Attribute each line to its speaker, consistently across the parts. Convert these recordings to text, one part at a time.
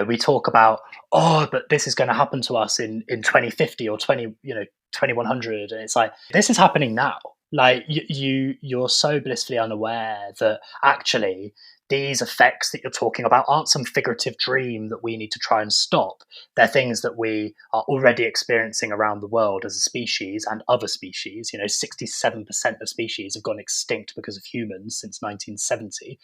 Speaker 1: we talk about, oh, but this is going to happen to us in 2050 or 2100, and it's like, this is happening now. Like you're so blissfully unaware that actually these effects that you're talking about aren't some figurative dream that we need to try and stop. They're things that we are already experiencing around the world as a species and other species. 67% of species have gone extinct because of humans since 1970.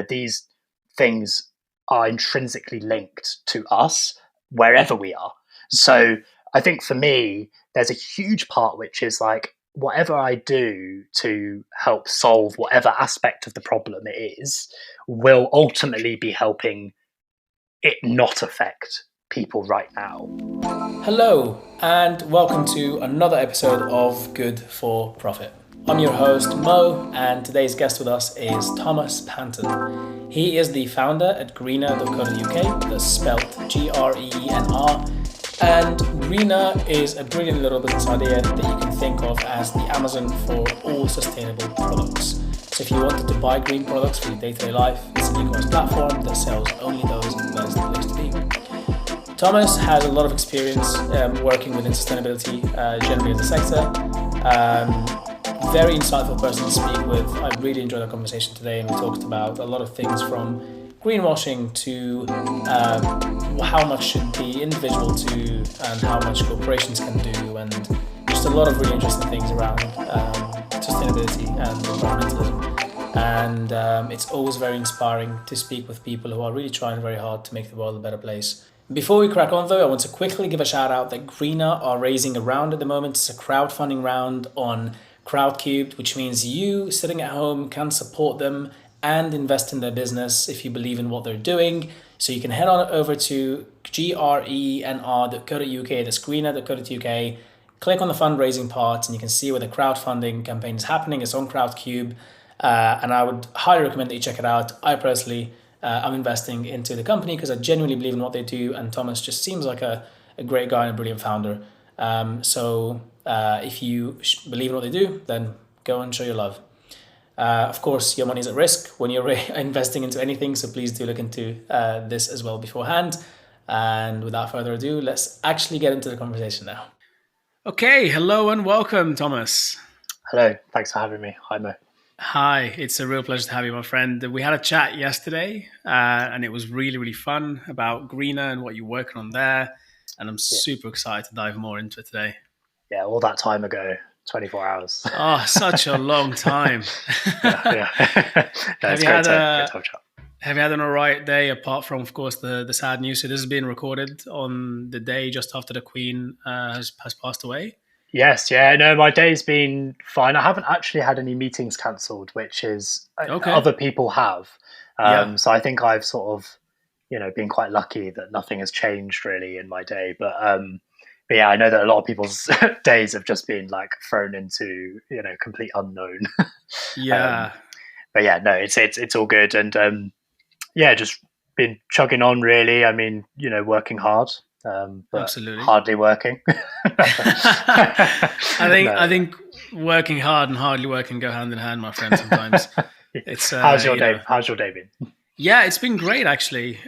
Speaker 1: These things are intrinsically linked to us wherever we are. So I think for me, there's a huge part which is like, whatever I do to help solve whatever aspect of the problem it is will ultimately be helping it not affect people right now.
Speaker 2: Hello, and welcome to another episode of Good for Profit. I'm your host, Mo, and today's guest with us is Thomas Panton. He is the founder at Greenr.co.uk, that's spelled Greenr. And Greenr is a brilliant little business idea that you can think of as the Amazon for all sustainable products. So if you wanted to buy green products for your day-to-day life, it's an e-commerce platform that sells only those, and that is the place to be. Thomas has a lot of experience working within sustainability generally as a sector. Very insightful person to speak with. I really enjoyed our conversation today, and we talked about a lot of things from greenwashing to how much should the individual do and how much corporations can do, and just a lot of really interesting things around sustainability and environmentalism. And it's always very inspiring to speak with people who are really trying very hard to make the world a better place. Before we crack on though, I want to quickly give a shout out that Greenr are raising a round at the moment. It's a crowdfunding round on Crowdcubed, which means you sitting at home can support them and invest in their business if you believe in what they're doing. So you can head on over to grenr.co.uk, that's greenr.co.uk, click on the fundraising part, and you can see where the crowdfunding campaign is happening. It's on Crowdcube, and I would highly recommend that you check it out. I personally, I'm investing into the company because I genuinely believe in what they do, and Thomas just seems like a great guy and a brilliant founder. So if you believe in what they do, then go and show your love. Of course, your money is at risk when you're investing into anything, so please do look into this as well beforehand. And without further ado, let's actually get into the conversation now. Okay, hello and welcome, Thomas.
Speaker 1: Hello, thanks for having me. Hi, Mo.
Speaker 2: Hi, it's a real pleasure to have you, my friend. We had a chat yesterday, and it was really, really fun about Greenr and what you're working on there. And I'm super excited to dive more into it today.
Speaker 1: Yeah, all that time ago. 24 hours.
Speaker 2: Oh, such a long time.
Speaker 1: Yeah. No, it's great to have a chat.
Speaker 2: Have you had an all right day, apart from, of course, the sad news? So this is being recorded on the day just after the Queen has passed away.
Speaker 1: Yes, yeah, no, my day's been fine. I haven't actually had any meetings cancelled, which is other people have. So I think I've sort of, been quite lucky that nothing has changed really in my day. But yeah, I know that a lot of people's days have just been like thrown into, complete unknown.
Speaker 2: Yeah.
Speaker 1: But yeah, no, it's all good. And just been chugging on really. I mean, working hard, but
Speaker 2: absolutely
Speaker 1: hardly working.
Speaker 2: I think working hard and hardly working go hand in hand, my friend, sometimes. It's
Speaker 1: How's your day been?
Speaker 2: Yeah, it's been great actually.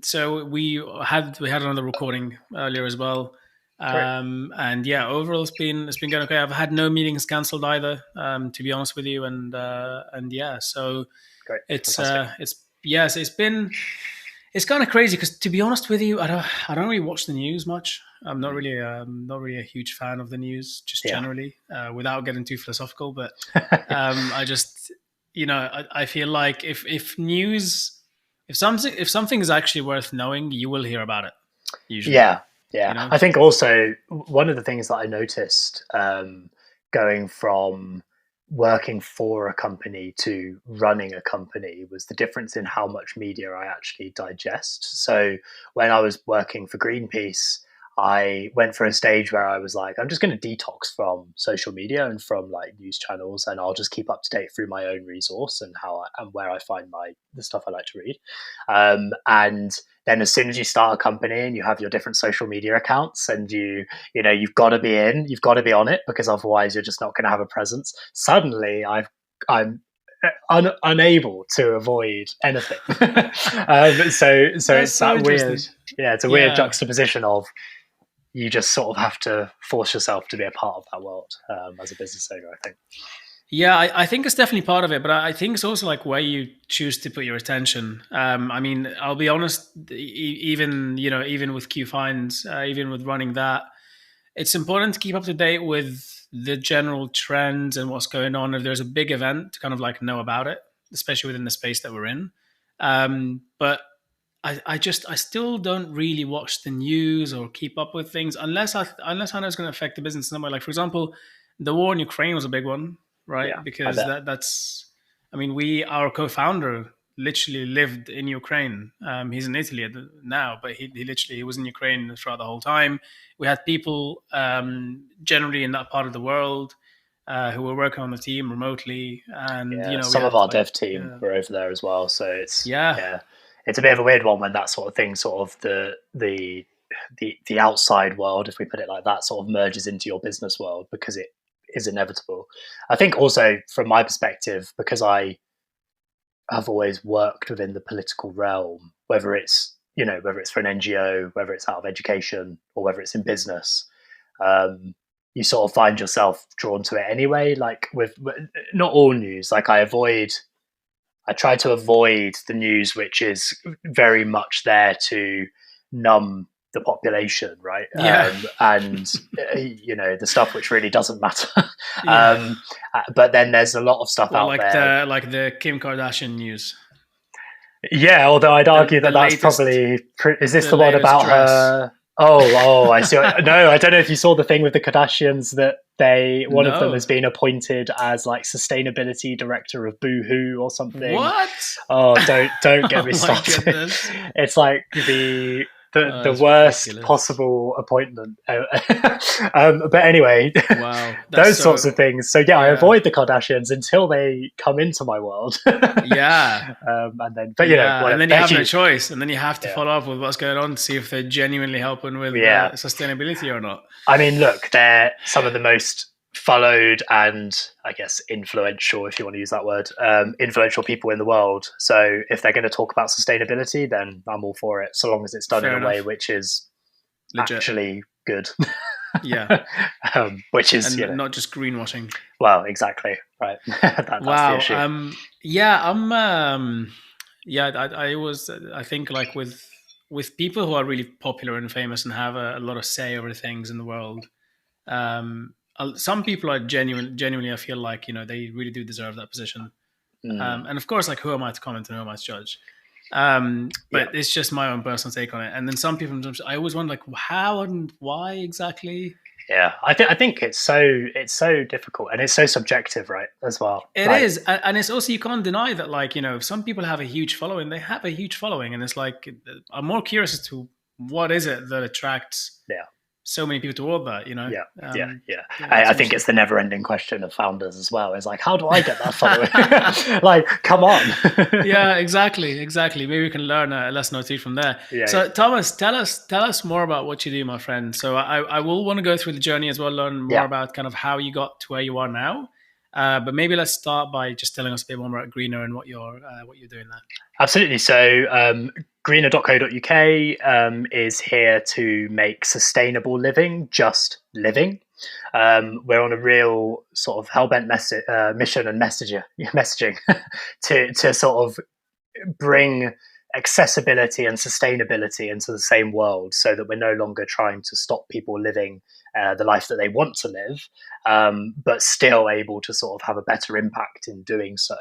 Speaker 2: So we had another recording earlier as well, and yeah, overall it's been going okay. I've had no meetings cancelled either, to be honest with you, and yeah, so
Speaker 1: great.
Speaker 2: It's kind of crazy because, to be honest with you, I don't really watch the news much. I'm not really a huge fan of the news, just generally, without getting too philosophical. But I just. I feel like if something is actually worth knowing, you will hear about it. Usually.
Speaker 1: Yeah. I think also one of the things that I noticed going from working for a company to running a company was the difference in how much media I actually digest. So when I was working for Greenpeace, I went for a stage where I was like, I'm just going to detox from social media and from like news channels, and I'll just keep up to date through my own resource and where I find the stuff I like to read. And then as soon as you start a company and you have your different social media accounts and you've got to be on it, because otherwise you're just not going to have a presence. Suddenly I'm unable to avoid anything. So it's
Speaker 2: so
Speaker 1: that weird,
Speaker 2: interesting.
Speaker 1: it's a weird juxtaposition of you just sort of have to force yourself to be a part of that world as a business owner, I think.
Speaker 2: Yeah, I think it's definitely part of it, but I think it's also like where you choose to put your attention. I mean, I'll be honest, even with Q Finds, even with running that, it's important to keep up to date with the general trends and what's going on. If there's a big event, to kind of like know about it, especially within the space that we're in. But I still don't really watch the news or keep up with things unless I know it's going to affect the business in some way. Like, for example, the war in Ukraine was a big one, right?
Speaker 1: Yeah,
Speaker 2: because that's, I mean, our co-founder literally lived in Ukraine. He's in Italy now, but he was in Ukraine throughout the whole time. We had people generally in that part of the world who were working on the team remotely, and
Speaker 1: some of our dev team were over there as well. So it's it's a bit of a weird one when that sort of thing, sort of the outside world, if we put it like that, sort of merges into your business world, because it is inevitable. I think also from my perspective, because I have always worked within the political realm, whether it's for an NGO, whether it's out of education, or whether it's in business, you sort of find yourself drawn to it anyway. Like with not all news, like I try to avoid the news which is very much there to numb the population, right? And the stuff which really doesn't matter. But then there's a lot of stuff out there,
Speaker 2: like the Kim Kardashian news.
Speaker 1: Yeah, although I'd argue that's latest, probably. Is this the one about dress. Her? Oh, I see. No, I don't know if you saw the thing with the Kardashians that one of them has been appointed as like sustainability director of Boohoo or something.
Speaker 2: What?
Speaker 1: Oh, don't get me started. It's like the worst ridiculous. Possible appointment. But anyway,
Speaker 2: wow,
Speaker 1: those sorts of things. So I avoid the Kardashians until they come into my world.
Speaker 2: And then you have no choice, and then you have to follow up with what's going on to see if they're genuinely helping with sustainability or not.
Speaker 1: I mean, look, they're some of the most followed and I guess influential, if you want to use that word, influential people in the world. So if they're going to talk about sustainability, then I'm all for it, so long as it's done in a way which is legit. Actually good. Which is
Speaker 2: not just greenwashing.
Speaker 1: Well, exactly, right. That's the issue.
Speaker 2: I think like with people who are really popular and famous and have a lot of say over things in the world, some people are genuinely, I feel like, they really do deserve that position. And of course, like, who am I to comment and who am I to judge? But it's just my own personal take on it. And then some people, I always wonder, like, how and why exactly?
Speaker 1: Yeah, I think it's so difficult, and it's so subjective, right? As well,
Speaker 2: it is, and it's also, you can't deny that, like, some people have a huge following. They have a huge following, and it's like, I'm more curious as to what is it that attracts so many people toward that,
Speaker 1: I think it's the never-ending question of founders as well. It's like, how do I get that following? Like, come on.
Speaker 2: Yeah, exactly. Maybe we can learn a lesson or two from there. Thomas, tell us more about what you do, my friend. So I will want to go through the journey as well, learn more about kind of how you got to where you are now. But maybe let's start by just telling us a bit more about Greenr and what you're doing there.
Speaker 1: Absolutely. So Greenr.co.uk is here to make sustainable living just living. We're on a real sort of hellbent mission and messaging to sort of bring accessibility and sustainability into the same world, so that we're no longer trying to stop people living the life that they want to live, but still able to sort of have a better impact in doing so.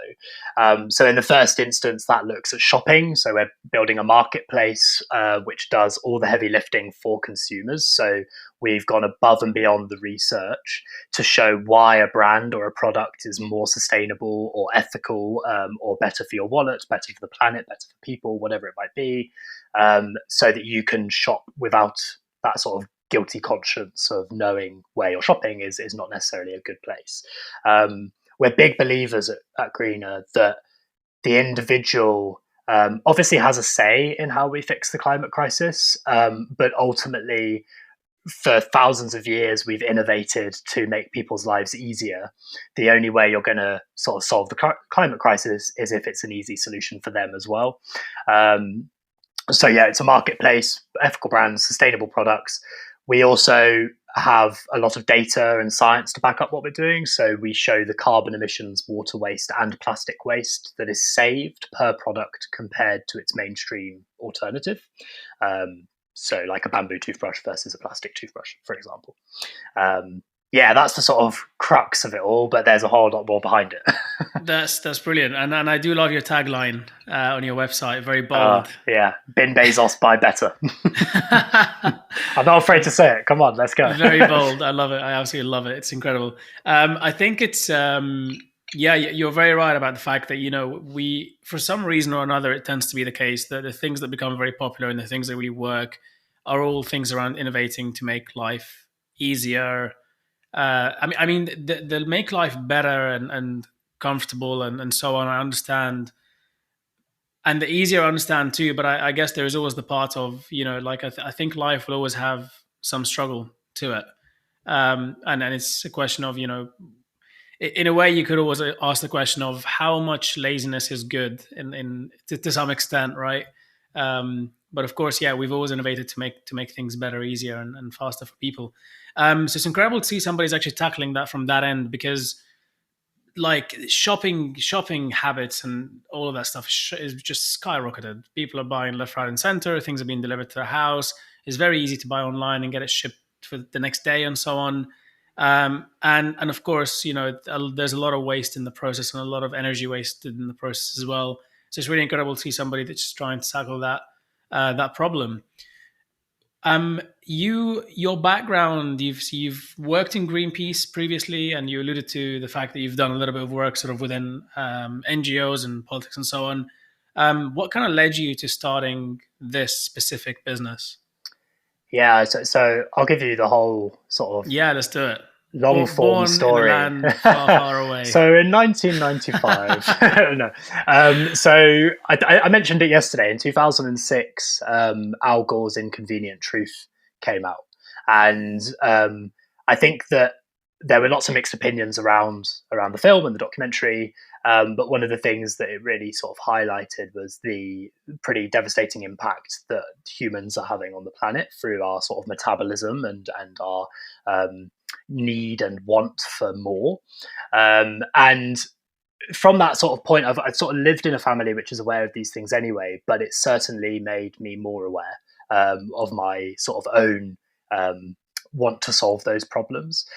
Speaker 1: So in the first instance, that looks at shopping. So we're building a marketplace which does all the heavy lifting for consumers. So we've gone above and beyond the research to show why a brand or a product is more sustainable or ethical, or better for your wallet, better for the planet, better for people, whatever it might be, so that you can shop without that sort of guilty conscience of knowing where you're shopping is not necessarily a good place. We're big believers at Greenr that the individual obviously has a say in how we fix the climate crisis, but ultimately for thousands of years we've innovated to make people's lives easier. The only way you're going to sort of solve the climate crisis is if it's an easy solution for them as well. So yeah, it's a marketplace, ethical brands, sustainable products. We also have a lot of data and science to back up what we're doing. So we show the carbon emissions, water waste, and plastic waste that is saved per product compared to its mainstream alternative. So like a bamboo toothbrush versus a plastic toothbrush, for example. Yeah, that's the sort of crux of it all, but there's a whole lot more behind it.
Speaker 2: That's brilliant. And I do love your tagline on your website. Very bold.
Speaker 1: Yeah. Bin Bezos, buy better. I'm not afraid to say it. Come on, let's go.
Speaker 2: Very bold. I love it. I absolutely love it. It's incredible. I think it's, yeah, you're very right about the fact that, we, for some reason or another, it tends to be the case that the things that become very popular and the things that really work are all things around innovating to make life easier. I mean, they'll make life better and comfortable and so on. I understand, and the easier I understand too. But I guess there is always the part of like I think life will always have some struggle to it, and it's a question of in a way you could always ask the question of how much laziness is good to some extent, right? But of course, yeah, we've always innovated to make things better, easier, and faster for people. So it's incredible to see somebody's actually tackling that from that end, because like shopping habits and all of that stuff is just skyrocketed. People are buying left, right, and center. Things are being delivered to their house. It's very easy to buy online and get it shipped for the next day and so on. And of course, there's a lot of waste in the process and a lot of energy wasted in the process as well. So it's really incredible to see somebody that's just trying to tackle that problem. Your background, you've worked in Greenpeace previously, and you alluded to the fact that you've done a little bit of work sort of within NGOs and politics and so on. What kind of led you to starting this specific business?
Speaker 1: Yeah, so I'll give you the whole sort of
Speaker 2: let's do it.
Speaker 1: Long form story.
Speaker 2: In a land far, far away.
Speaker 1: So in 1995, no. So I mentioned it yesterday. In 2006, Al Gore's Inconvenient Truth came out, and I think that there were lots of mixed opinions around the film and the documentary. But one of the things that it really sort of highlighted was the pretty devastating impact that humans are having on the planet through our sort of metabolism and our need and want for more. And from that sort of point, I've sort of lived in a family which is aware of these things anyway, but it certainly made me more aware of my sort of own want to solve those problems.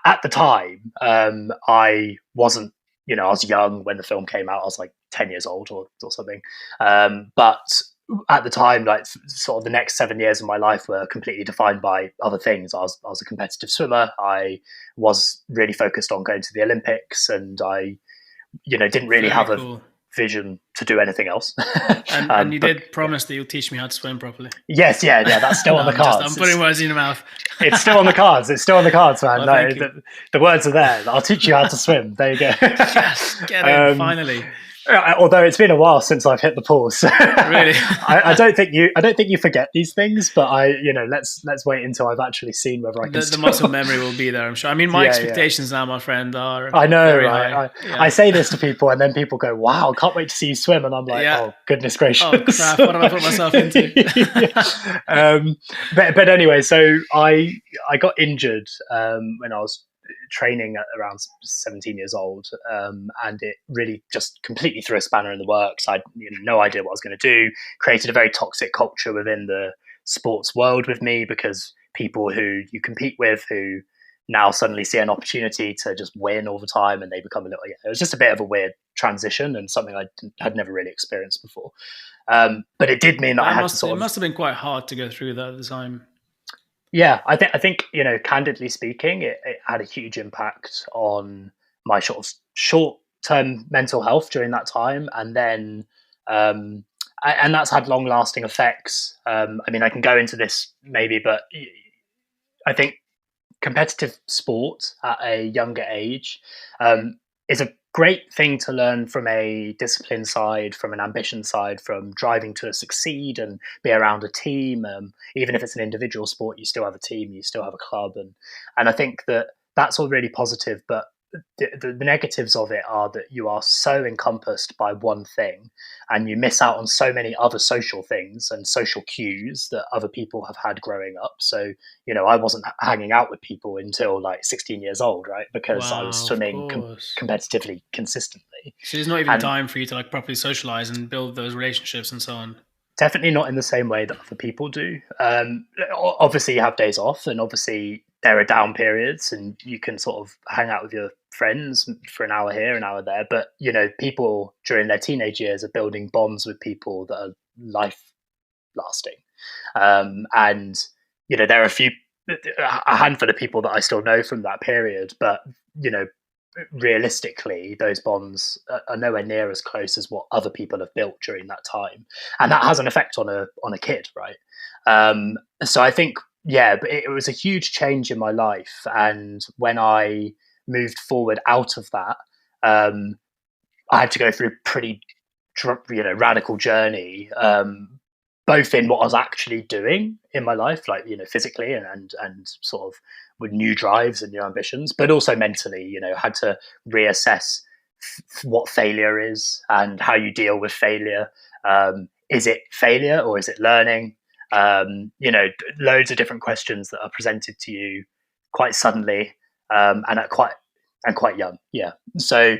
Speaker 1: At the time, I wasn't, I was young when the film came out. I was like 10 years old or something. But at the time, like sort of the next 7 years of my life were completely defined by other things. I was a competitive swimmer. I was really focused on going to the Olympics, and I, didn't really have a vision to do anything else.
Speaker 2: And you did promise that you'll teach me how to swim properly.
Speaker 1: Yes, yeah, that's still on the cards.
Speaker 2: I'm putting words in your mouth.
Speaker 1: It's still on the cards. It's still on the cards, man. No, the words are there. I'll teach you how to swim. There you go.
Speaker 2: Yes, get in, finally.
Speaker 1: Although it's been a while since I've hit the pool, so
Speaker 2: really,
Speaker 1: I don't think you forget these things. But let's wait until I've actually seen whether I can.
Speaker 2: The muscle memory will be there, I'm sure. I mean, my expectations now, my friend, are.
Speaker 1: I know, right? I say this to people, and then people go, "Wow, can't wait to see you swim," and I'm like, "Oh, goodness gracious!
Speaker 2: Oh crap! What have I put myself into?"
Speaker 1: But anyway, so I got injured when I was training at around 17 years old, and it really just completely threw a spanner in the works. I had no idea what I was going to do. Created a very toxic culture within the sports world with me, because people who you compete with who now suddenly see an opportunity to just win all the time, and they become it was just a bit of a weird transition and something I had never really experienced before. But it did mean that I had to
Speaker 2: it must have been quite hard to go through that at the time.
Speaker 1: Yeah, I think candidly speaking, it had a huge impact on my sort of short-term mental health during that time, and then and that's had long-lasting effects. I mean, I can go into this maybe, but I think competitive sport at a younger age is a great thing to learn from a discipline side, from an ambition side, from driving to succeed and be around a team. Even if it's an individual sport, you still have a team, you still have a club, and I think that that's all really positive. But the negatives of it are that you are so encompassed by one thing, and you miss out on so many other social things and social cues that other people have had growing up. So, I wasn't hanging out with people until like 16 years old, right? Because I was
Speaker 2: Wow, of
Speaker 1: swimming
Speaker 2: course.
Speaker 1: competitively consistently.
Speaker 2: So there's not even
Speaker 1: And
Speaker 2: time for you to like properly socialize and build those relationships and so on.
Speaker 1: definitely not in the same way that other people do. Obviously, you have days off, and obviously there are down periods, and you can sort of hang out with your friends for an hour here, an hour there. But people during their teenage years are building bonds with people that are life lasting, and there are a handful of people that I still know from that period, but realistically, those bonds are nowhere near as close as what other people have built during that time, and that has an effect on a kid, right? So I think, yeah, but it was a huge change in my life, and when I moved forward out of that, I had to go through a pretty, radical journey, both in what I was actually doing in my life, like physically and sort of with new drives and new ambitions, but also mentally. Had to reassess what failure is and how you deal with failure. Is it failure or is it learning? Loads of different questions that are presented to you quite suddenly, and quite young. Yeah. So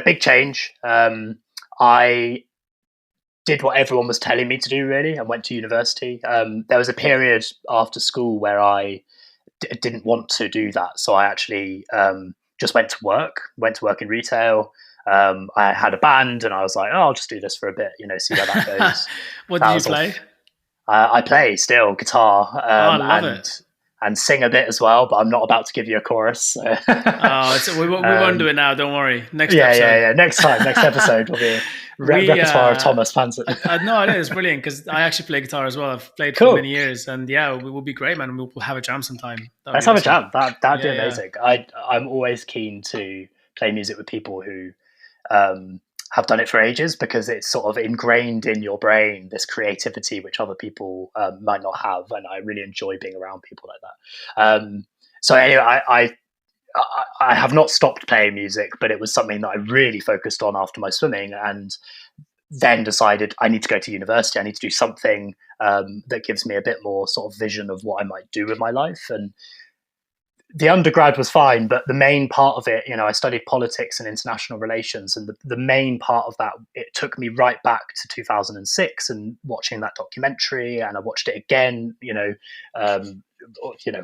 Speaker 1: big change. I did what everyone was telling me to do, really, and went to university. There was a period after school where I didn't want to do that, so I actually just went to work in retail. I had a band, and I was like, "Oh, I'll just do this for a bit, see how that goes."
Speaker 2: What
Speaker 1: That
Speaker 2: did you
Speaker 1: was
Speaker 2: play?
Speaker 1: I play still guitar,
Speaker 2: I love it.
Speaker 1: and sing a bit as well, but I'm not about to give you a chorus. So.
Speaker 2: We won't do it now. Don't worry. Next
Speaker 1: Yeah,
Speaker 2: episode.
Speaker 1: yeah. Next episode will be repertoire of Thomas Panton.
Speaker 2: No, it is brilliant because I actually play guitar as well. I've played for
Speaker 1: Cool.
Speaker 2: many years, and yeah, it will be great, man. We'll have a jam sometime.
Speaker 1: Let's have a jam. That'd be
Speaker 2: Yeah,
Speaker 1: amazing. I'm always keen to play music with people who have done it for ages, because it's sort of ingrained in your brain, this creativity which other people might not have, and I really enjoy being around people like that. So anyway, I have not stopped playing music, but it was something that I really focused on after my swimming, and then decided I need to go to university. I need to do something that gives me a bit more sort of vision of what I might do with my life. And the undergrad was fine, but the main part of it, I studied politics and international relations, and the main part of that, it took me right back to 2006 and watching that documentary, and I watched it again,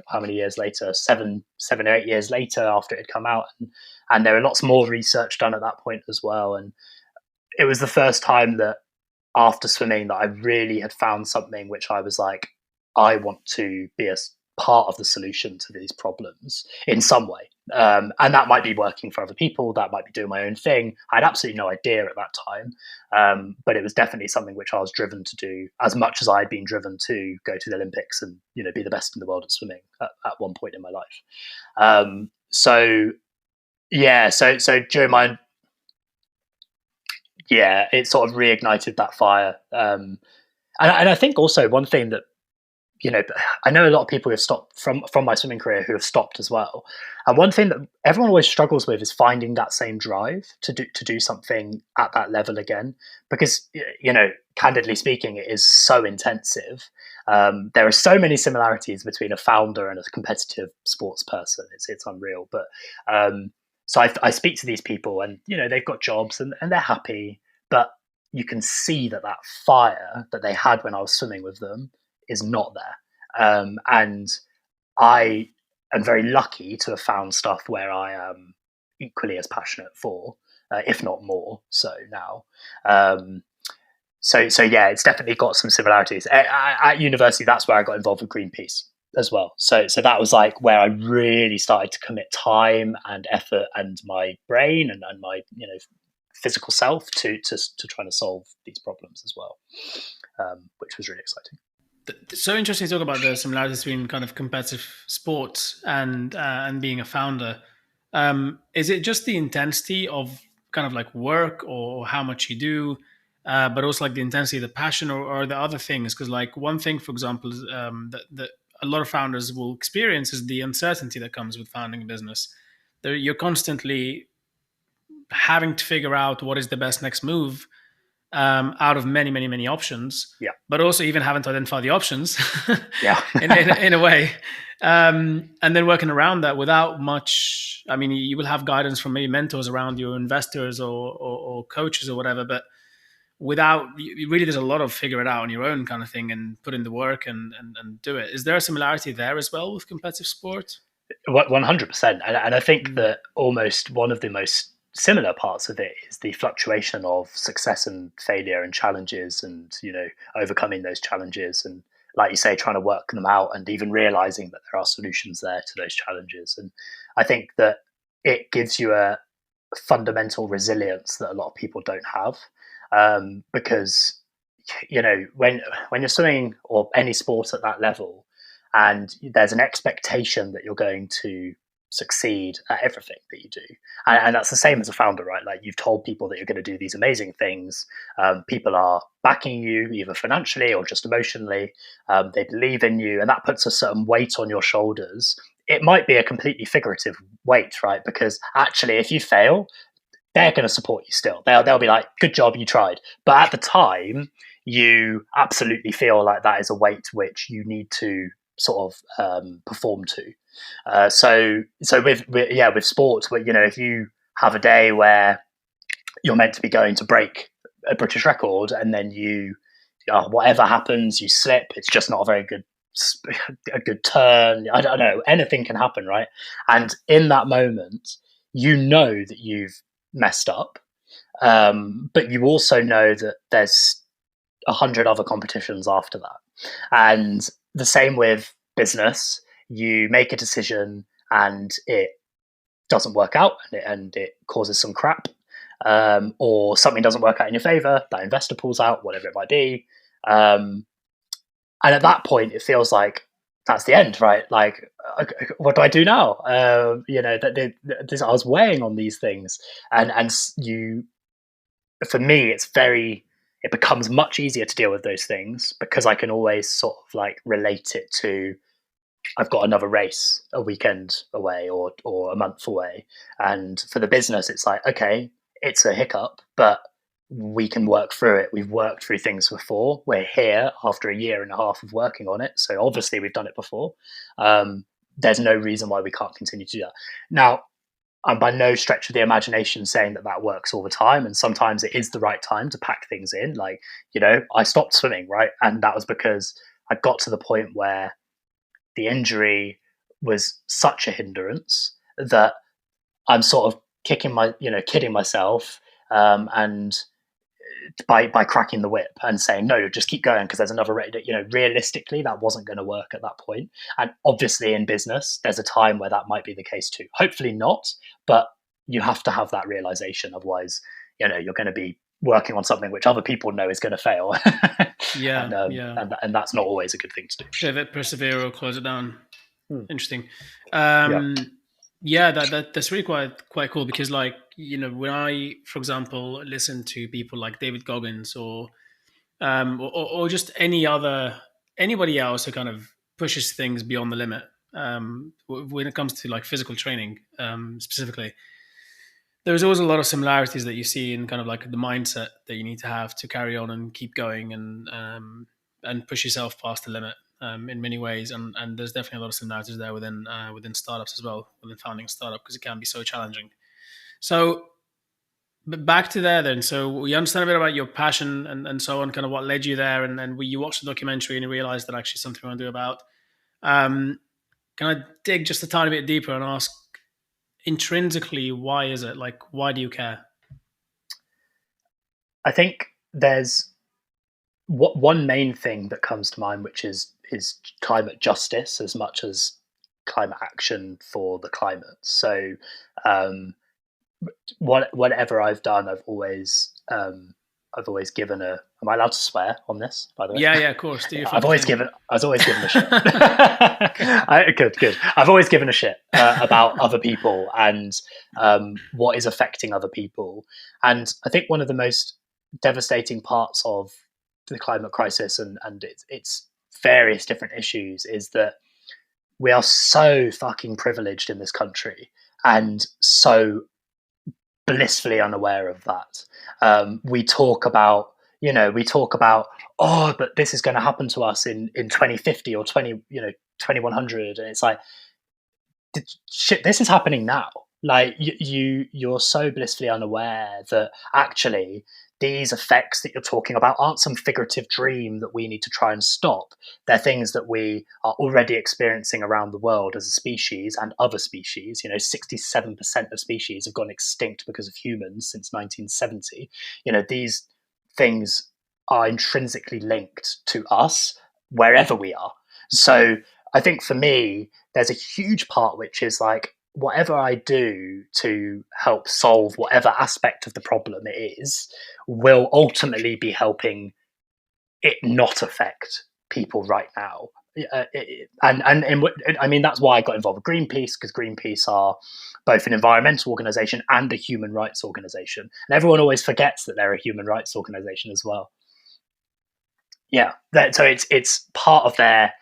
Speaker 1: how many years later, 7 or 8 years later after it had come out, and there were lots more research done at that point as well. And it was the first time that after swimming that I really had found something which I was like, I want to be a part of the solution to these problems in some way. And that might be working for other people, that might be doing my own thing. I had absolutely no idea at that time, but it was definitely something which I was driven to do, as much as I had been driven to go to the Olympics and be the best in the world at swimming at one point in my life. So during my it sort of reignited that fire. And I think also one thing that, I know a lot of people who have stopped from my swimming career who have stopped as well. And one thing that everyone always struggles with is finding that same drive to do something at that level again, because, candidly speaking, it is so intensive. There are so many similarities between a founder and a competitive sports person. It's unreal. But so I speak to these people, and they've got jobs and they're happy, but you can see that fire that they had when I was swimming with them is not there. And I am very lucky to have found stuff where I am equally as passionate for, if not more so now. So it's definitely got some similarities. At university, that's where I got involved with Greenpeace as well. So that was like where I really started to commit time and effort and my brain and my physical self to trying to solve these problems as well, which was really exciting.
Speaker 2: So interesting to talk about the similarities between kind of competitive sports and being a founder. Is it just the intensity of kind of like work or how much you do, but also like the intensity, the passion, or the other things. Because like one thing, for example, is, that a lot of founders will experience is the uncertainty that comes with founding a business. You're constantly having to figure out what is the best next move, out of many, many, many options.
Speaker 1: Yeah.
Speaker 2: But also even having to identify the options
Speaker 1: Yeah.
Speaker 2: in a way. And then working around that without much. I mean, you will have guidance from maybe mentors around you, investors or coaches or whatever, but without, really, there's a lot of figure it out on your own kind of thing and put in the work and do it. Is there a similarity there as well with competitive sport?
Speaker 1: 100%. And I think that almost one of the most similar parts of it is the fluctuation of success and failure and challenges, and overcoming those challenges, and like you say, trying to work them out, and even realizing that there are solutions there to those challenges. And I think that it gives you a fundamental resilience that a lot of people don't have, because when you're swimming or any sport at that level, and there's an expectation that you're going to succeed at everything that you do, and that's the same as a founder, right? Like, you've told people that you're going to do these amazing things. People are backing you either financially or just emotionally. They believe in you, and that puts a certain weight on your shoulders. It might be a completely figurative weight, right? Because actually, if you fail, they're going to support you still. They'll be like, good job, you tried. But at the time, you absolutely feel like that is a weight which you need to sort of perform to. So with sports, where if you have a day where you're meant to be going to break a British record, and then whatever happens, you slip. It's just not a good turn. I don't know. Anything can happen, right? And in that moment, you know that you've messed up, but you also know that there's 100 other competitions after that. And the same with business. You make a decision and it doesn't work out, and it causes some crap, or something doesn't work out in your favor, that investor pulls out, whatever it might be. And at that point, it feels like that's the end, right? Like, what do I do now? I was weighing on these things, and for me, it becomes much easier to deal with those things, because I can always sort of like relate it to, I've got another race a weekend away or a month away. And for the business, it's like, okay, it's a hiccup, but we can work through it. We've worked through things before. We're here after a year and a half of working on it. So obviously we've done it before. There's no reason why we can't continue to do that. Now, I'm by no stretch of the imagination saying that works all the time. And sometimes it is the right time to pack things in. Like, I stopped swimming, right? And that was because I got to the point where the injury was such a hindrance that I'm sort of kidding myself, and by cracking the whip and saying, no, just keep going because there's another rate. Realistically, that wasn't going to work at that point. And obviously in business, there's a time where that might be the case too. Hopefully not, but you have to have that realization. Otherwise, you're going to be working on something which other people know is going to fail. And that's not always a good thing to do.
Speaker 2: Pivot, persevere, or close it down. Interesting.
Speaker 1: Yeah.
Speaker 2: That's really quite cool, because like, when I, for example, listen to people like David Goggins or just anybody else who kind of pushes things beyond the limit, when it comes to like physical training, specifically, there's always a lot of similarities that you see in kind of like the mindset that you need to have to carry on and keep going and push yourself past the limit, in many ways. And there's definitely a lot of similarities there within startups as well, within founding a startup, because it can be so challenging. So, but back to there then. So we understand a bit about your passion and so on, kind of what led you there. And then you watched the documentary and you realized that actually something you want to do about. Can I dig just a tiny bit deeper and ask, intrinsically, why is it? Like, why do you care?
Speaker 1: I think there's one main thing that comes to mind, which is climate justice as much as climate action for the climate. So whatever I've done, I've always given a Am I allowed to swear on this, by the way?
Speaker 2: Yeah, of course. Do you
Speaker 1: I was always given a shit. Good. I've always given a shit about other people and what is affecting other people. And I think one of the most devastating parts of the climate crisis and its various different issues is that we are so fucking privileged in this country and so blissfully unaware of that. We talk about, oh, but this is going to happen to us in 2050 or 2100, and it's like, shit, this is happening now. Like you're so blissfully unaware that actually these effects that you're talking about aren't some figurative dream that we need to try and stop. They're things that we are already experiencing around the world as a species and other species. 67% of species have gone extinct because of humans since 1970. These things are intrinsically linked to us wherever we are. So I think for me, there's a huge part which is like, whatever I do to help solve whatever aspect of the problem it is will ultimately be helping it not affect people right now. And I mean, that's why I got involved with Greenpeace, because Greenpeace are both an environmental organization and a human rights organization. And everyone always forgets that they're a human rights organization as well. Yeah. So it's part of their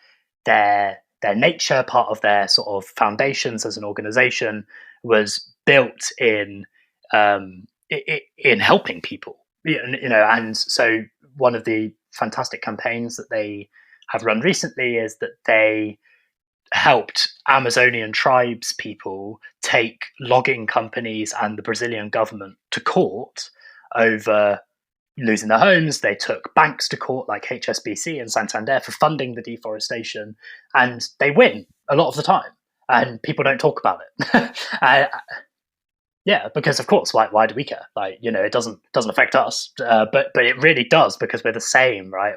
Speaker 1: nature, part of their sort of foundations as an organization was built in helping people, and so one of the fantastic campaigns that they have run recently is that they helped Amazonian tribes people take logging companies and the Brazilian government to court over losing their homes. They took banks to court like HSBC and Santander for funding the deforestation, and they win a lot of the time, and people don't talk about it. Yeah, because of course, why do we care? Like, it doesn't affect us, but it really does, because we're the same, right?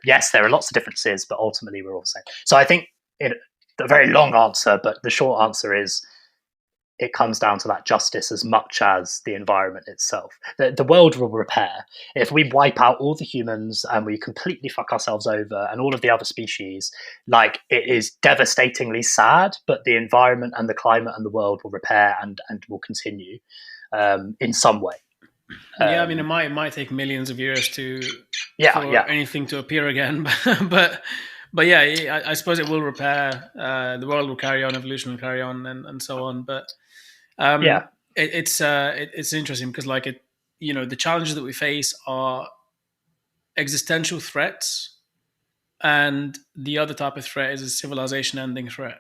Speaker 1: Yes, there are lots of differences, but ultimately we're all the same. So I think a very long answer, but the short answer is, it comes down to that justice as much as the environment itself. The world will repair. If we wipe out all the humans and we completely fuck ourselves over and all of the other species, like, it is devastatingly sad, but the environment and the climate and the world will repair and will continue in some way.
Speaker 2: I mean, it might take millions of years for anything to appear again, but yeah, I suppose it will repair. The world will carry on, evolution will carry on, and so on. But it's interesting because, like, the challenges that we face are existential threats, and the other type of threat is a civilization-ending threat.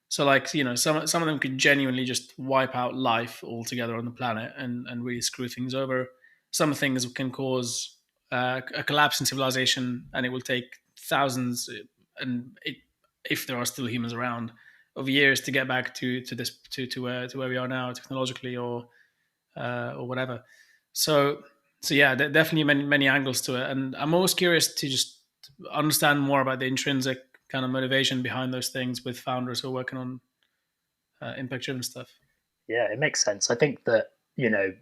Speaker 2: So, like, some of them could genuinely just wipe out life altogether on the planet and really screw things over. Some things can cause a collapse in civilization, and it will take thousands, if there are still humans around, of years to get back to where we are now technologically or whatever. So yeah, definitely many angles to it, and I'm always curious to just understand more about the intrinsic kind of motivation behind those things with founders who are working on impact-driven stuff.
Speaker 1: Yeah, it makes sense. I think that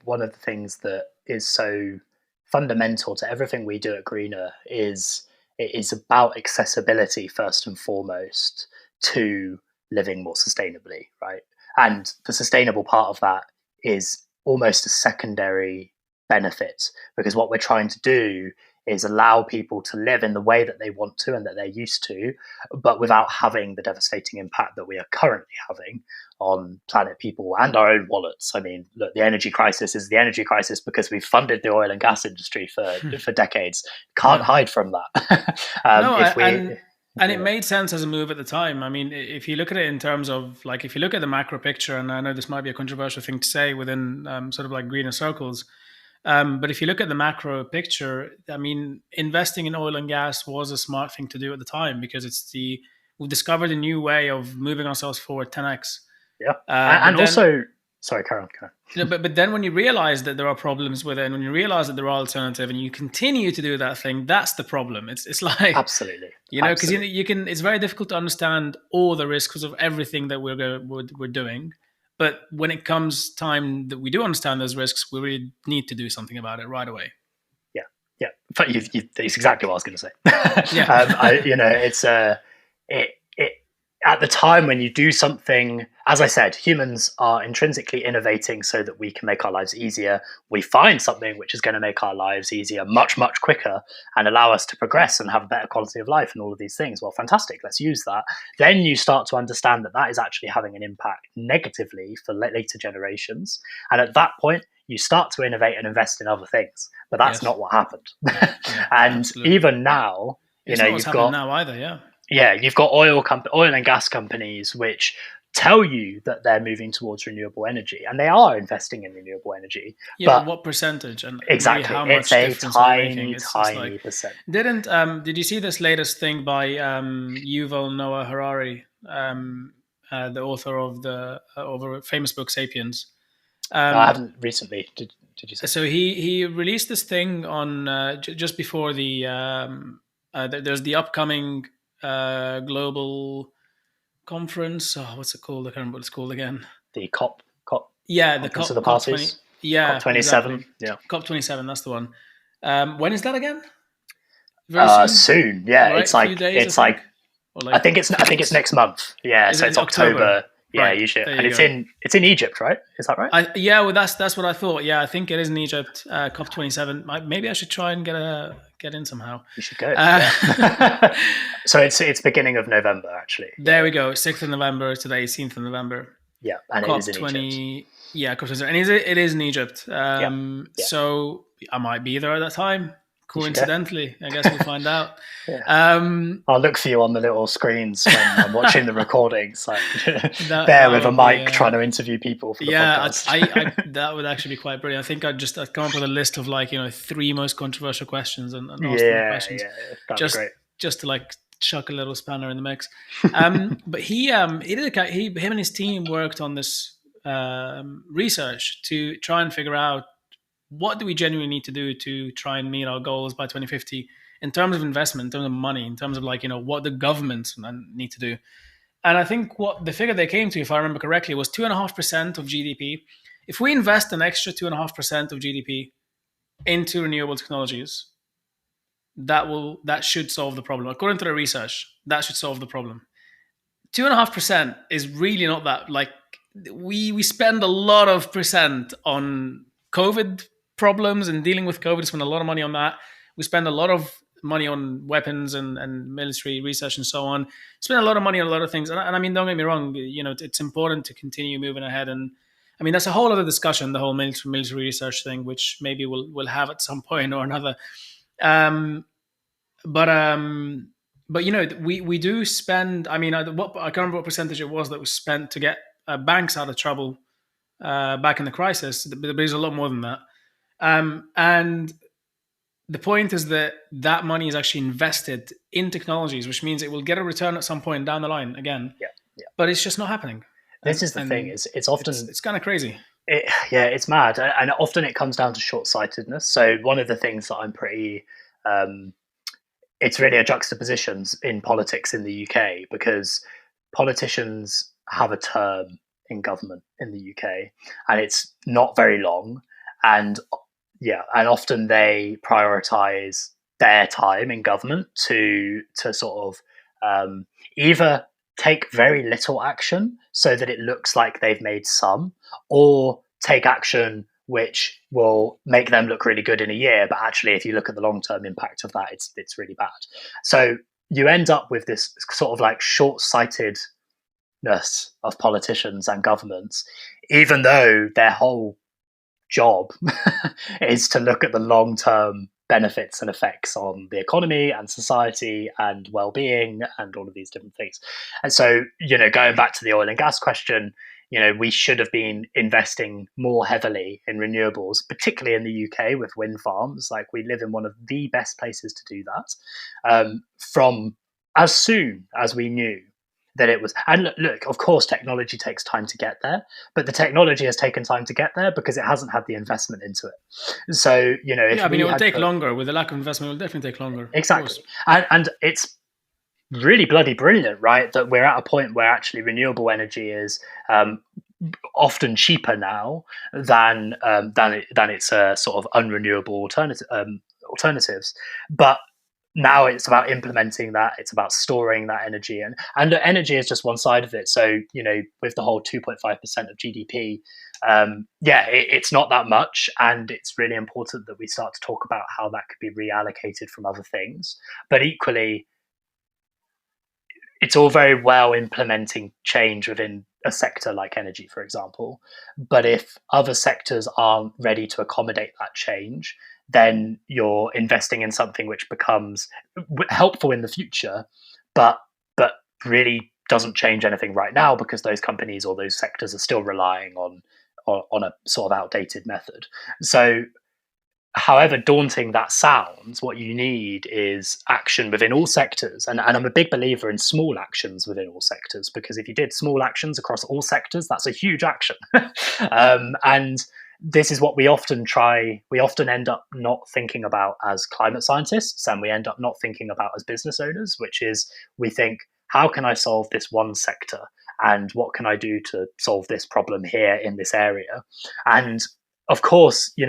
Speaker 1: one of the things that is so fundamental to everything we do at Greenr is it is about accessibility first and foremost to living more sustainably, right? And the sustainable part of that is almost a secondary benefit, because what we're trying to do is allow people to live in the way that they want to and that they're used to, but without having the devastating impact that we are currently having on planet, people, and our own wallets. I mean, look, the energy crisis is the energy crisis because we've funded the oil and gas industry for decades. Can't hide from that.
Speaker 2: And it made sense as a move at the time. I mean, if you look at it in terms of, like, if you look at the macro picture, and I know this might be a controversial thing to say within sort of like greener circles, but if you look at the macro picture, I mean, investing in oil and gas was a smart thing to do at the time, because we've discovered a new way of moving ourselves forward 10x.
Speaker 1: Yeah, and also, sorry, carry on.
Speaker 2: But then when you realize that there are problems with it, and when you realize that there are alternatives, and you continue to do that thing, that's the problem. It's like,
Speaker 1: absolutely,
Speaker 2: because you can. It's very difficult to understand all the risks of everything that we're doing. But when it comes time that we do understand those risks, we really need to do something about it right away.
Speaker 1: Yeah, but it's exactly what I was going to say.
Speaker 2: Yeah.
Speaker 1: It's at the time when you do something, as I said, humans are intrinsically innovating so that we can make our lives easier. We find something which is going to make our lives easier much, much quicker and allow us to progress and have a better quality of life and all of these things. Well, fantastic, let's use that. Then you start to understand that that is actually having an impact negatively for later generations. And at that point, you start to innovate and invest in other things. But that's not what happened. And
Speaker 2: absolutely.
Speaker 1: even now,
Speaker 2: it's not what's happening now either.
Speaker 1: You've got oil and gas companies which tell you that they're moving towards renewable energy, and they are investing in renewable energy.
Speaker 2: But what percentage and
Speaker 1: exactly,
Speaker 2: how much
Speaker 1: it's
Speaker 2: difference
Speaker 1: tiny percent.
Speaker 2: Did you see this latest thing by Yuval Noah Harari, the author of the a famous book *Sapiens*?
Speaker 1: No, I haven't recently. Did you say?
Speaker 2: So he released this thing on just before the there's the upcoming global conference. Oh, what's it called? I can't remember what it's called again.
Speaker 1: The COP.
Speaker 2: Yeah, the COP.
Speaker 1: Of the parties.
Speaker 2: Yeah,
Speaker 1: COP27.
Speaker 2: Exactly.
Speaker 1: Yeah,
Speaker 2: COP27. That's the one. When is that again?
Speaker 1: Very soon. Yeah,
Speaker 2: right?
Speaker 1: it's like I think it's next month. Yeah, so it's October. Yeah,
Speaker 2: right.
Speaker 1: Usually, and it's in Egypt, right? Is that right?
Speaker 2: Well, that's what I thought. Yeah, I think it is in Egypt. COP27. Maybe I should try and get in somehow.
Speaker 1: You should go. So it's beginning of November, actually.
Speaker 2: There we go. 6th of November to the 18th of November.
Speaker 1: Yeah, and it is in Egypt.
Speaker 2: Yeah, COP27, and it is in Egypt. So I might be there at that time. Coincidentally, I guess we'll find out.
Speaker 1: I'll look for you on the little screens when I'm watching the recordings, like there with a mic trying to interview people for the podcast.
Speaker 2: I that would actually be quite brilliant. I think I'd come up with a list of 3 most controversial questions and ask them the questions.
Speaker 1: That'd be great.
Speaker 2: Just to chuck a little spanner in the mix. But him and his team worked on this research to try and figure out what do we genuinely need to do to try and meet our goals by 2050 in terms of investment, in terms of money, in terms of what the governments need to do. And I think what the figure they came to, if I remember correctly, was 2.5% of GDP. If we invest an extra 2.5% of GDP into renewable technologies, that should solve the problem. According to the research, that should solve the problem. 2.5% is really not that. We spend a lot of percent on COVID problems and dealing with COVID. We spend a lot of money on that. We spend a lot of money on weapons and military research and so on. Spend a lot of money on a lot of things. And I mean, don't get me wrong, it's important to continue moving ahead. And I mean, that's a whole other discussion, the whole military research thing, which maybe we'll have at some point or another. But we do spend. I mean, I can't remember what percentage it was that was spent to get banks out of trouble back in the crisis. But there's a lot more than that. And the point is that money is actually invested in technologies, which means it will get a return at some point down the line again.
Speaker 1: Yeah.
Speaker 2: But it's just not happening.
Speaker 1: This is the thing. It's often
Speaker 2: it's kind of crazy.
Speaker 1: It's mad, and often it comes down to short-sightedness. So one of the things that I'm pretty it's really a juxtaposition in politics in the UK, because politicians have a term in government in the UK, and it's not very long, and often they prioritize their time in government to sort of either take very little action so that it looks like they've made some, or take action which will make them look really good in a year, but actually if you look at the long-term impact of that, it's really bad. So you end up with this sort of short-sightedness of politicians and governments, even though their whole job is to look at the long-term benefits and effects on the economy and society and well-being and all of these different things. And so, going back to the oil and gas question, we should have been investing more heavily in renewables, particularly in the UK with wind farms. We live in one of the best places to do that, from as soon as we knew that it was. And look, of course, technology takes time to get there, but the technology has taken time to get there because it hasn't had the investment into it. So, it
Speaker 2: will take longer. With the lack of investment, it will definitely take longer.
Speaker 1: Exactly. And it's really bloody brilliant, right, that we're at a point where actually renewable energy is often cheaper now than its sort of unrenewable alternatives. But now it's about implementing that. It's about storing that energy, and energy is just one side of it. So with the whole 2.5% of GDP, it's not that much, and it's really important that we start to talk about how that could be reallocated from other things. But equally, it's all very well implementing change within a sector like energy, for example. But if other sectors aren't ready to accommodate that change, then you're investing in something which becomes helpful in the future, but really doesn't change anything right now, because those companies or those sectors are still relying on a sort of outdated method. So however daunting that sounds, what you need is action within all sectors. And I'm a big believer in small actions within all sectors, because if you did small actions across all sectors, that's a huge action. And this is what we often end up not thinking about as climate scientists, and we end up not thinking about as business owners, which is, we think, how can I solve this one sector? And what can I do to solve this problem here in this area? And of course, you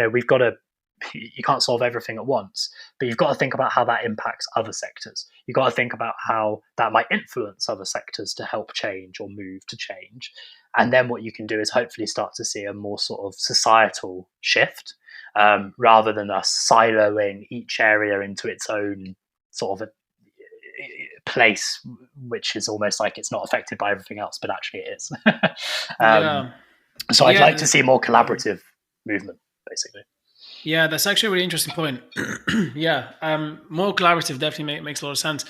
Speaker 1: can't solve everything at once, but you've got to think about how that impacts other sectors. You've got to think about how that might influence other sectors to help change or move to change. And then what you can do is hopefully start to see a more sort of societal shift, rather than us siloing each area into its own sort of a place, which is almost like it's not affected by everything else, but actually it is. So I'd like to see more collaborative movement, basically.
Speaker 2: Yeah, that's actually a really interesting point. More collaborative definitely makes a lot of sense.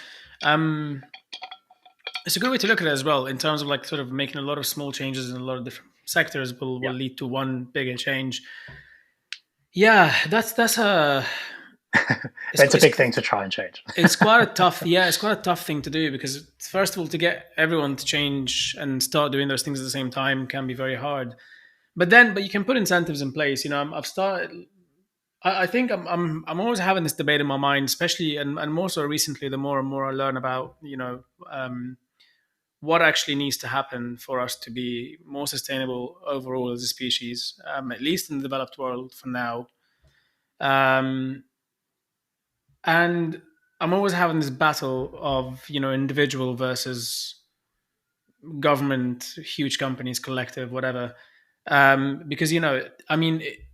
Speaker 2: It's a good way to look at it as well, in terms of like sort of making a lot of small changes in a lot of different sectors will lead to one bigger change. Yeah, that's a
Speaker 1: it's a big thing to try and change.
Speaker 2: It's quite a tough thing to do, because first of all, to get everyone to change and start doing those things at the same time can be very hard. But you can put incentives in place. I think I'm always having this debate in my mind, especially and more so recently. The more and more I learn about what actually needs to happen for us to be more sustainable overall as a species, at least in the developed world for now. And I'm always having this battle of individual versus government, huge companies, collective, whatever. Because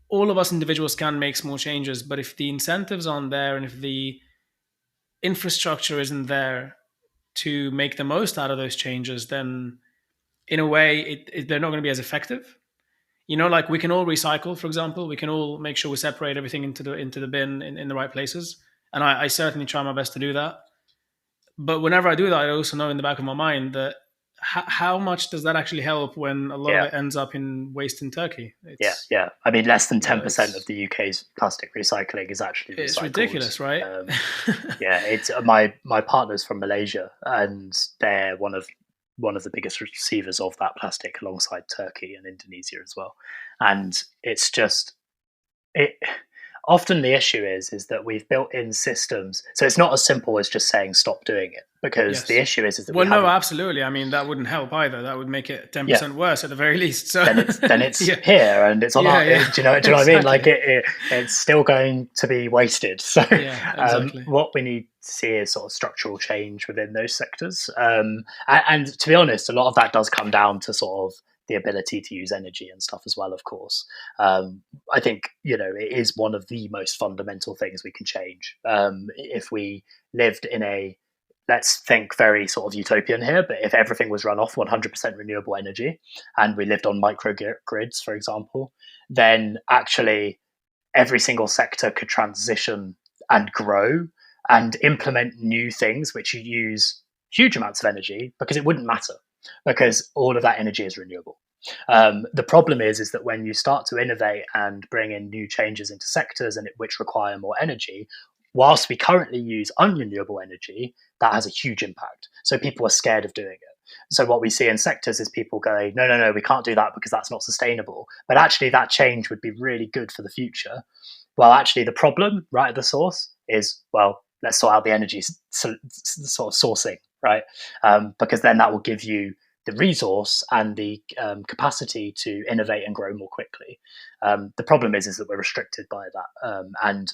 Speaker 2: all of us individuals can make small changes, but if the incentives aren't there and if the infrastructure isn't there to make the most out of those changes, then in a way they're not going to be as effective. Like we can all recycle, for example. We can all make sure we separate everything into the bin in the right places, and I certainly try my best to do that. But whenever I do that, I also know in the back of my mind that how much does that actually help when a lot of it ends up in waste in Turkey?
Speaker 1: I mean, less than 10% of the UK's plastic recycling is actually recycled.
Speaker 2: It's ridiculous, right?
Speaker 1: It's my partner's from Malaysia, and they're one of the biggest receivers of that plastic, alongside Turkey and Indonesia as well. And it's just often the issue is that we've built in systems, so it's not as simple as just saying stop doing it, because the issue is that
Speaker 2: absolutely. I mean, that wouldn't help either. That would make it 10% worse at the very least. So
Speaker 1: then it's here, and it's a lot. Do you know what I mean? Like it's still going to be wasted. So exactly. What we need to see is sort of structural change within those sectors. And to be honest, a lot of that does come down to sort of the ability to use energy and stuff as well, of course. I think, it is one of the most fundamental things we can change. If we lived in let's think very sort of utopian here, but if everything was run off 100% renewable energy and we lived on microgrids, for example, then actually every single sector could transition and grow and implement new things which use huge amounts of energy, because it wouldn't matter, because all of that energy is renewable. The problem is that when you start to innovate and bring in new changes into sectors which require more energy, whilst we currently use unrenewable energy, that has a huge impact. So people are scared of doing it. So what we see in sectors is people going, no, we can't do that because that's not sustainable. But actually that change would be really good for the future. Well, actually the problem right at the source is, let's sort out the energy sort of sourcing, right? Because then that will give you the resource and the capacity to innovate and grow more quickly. The problem is that we're restricted by that. And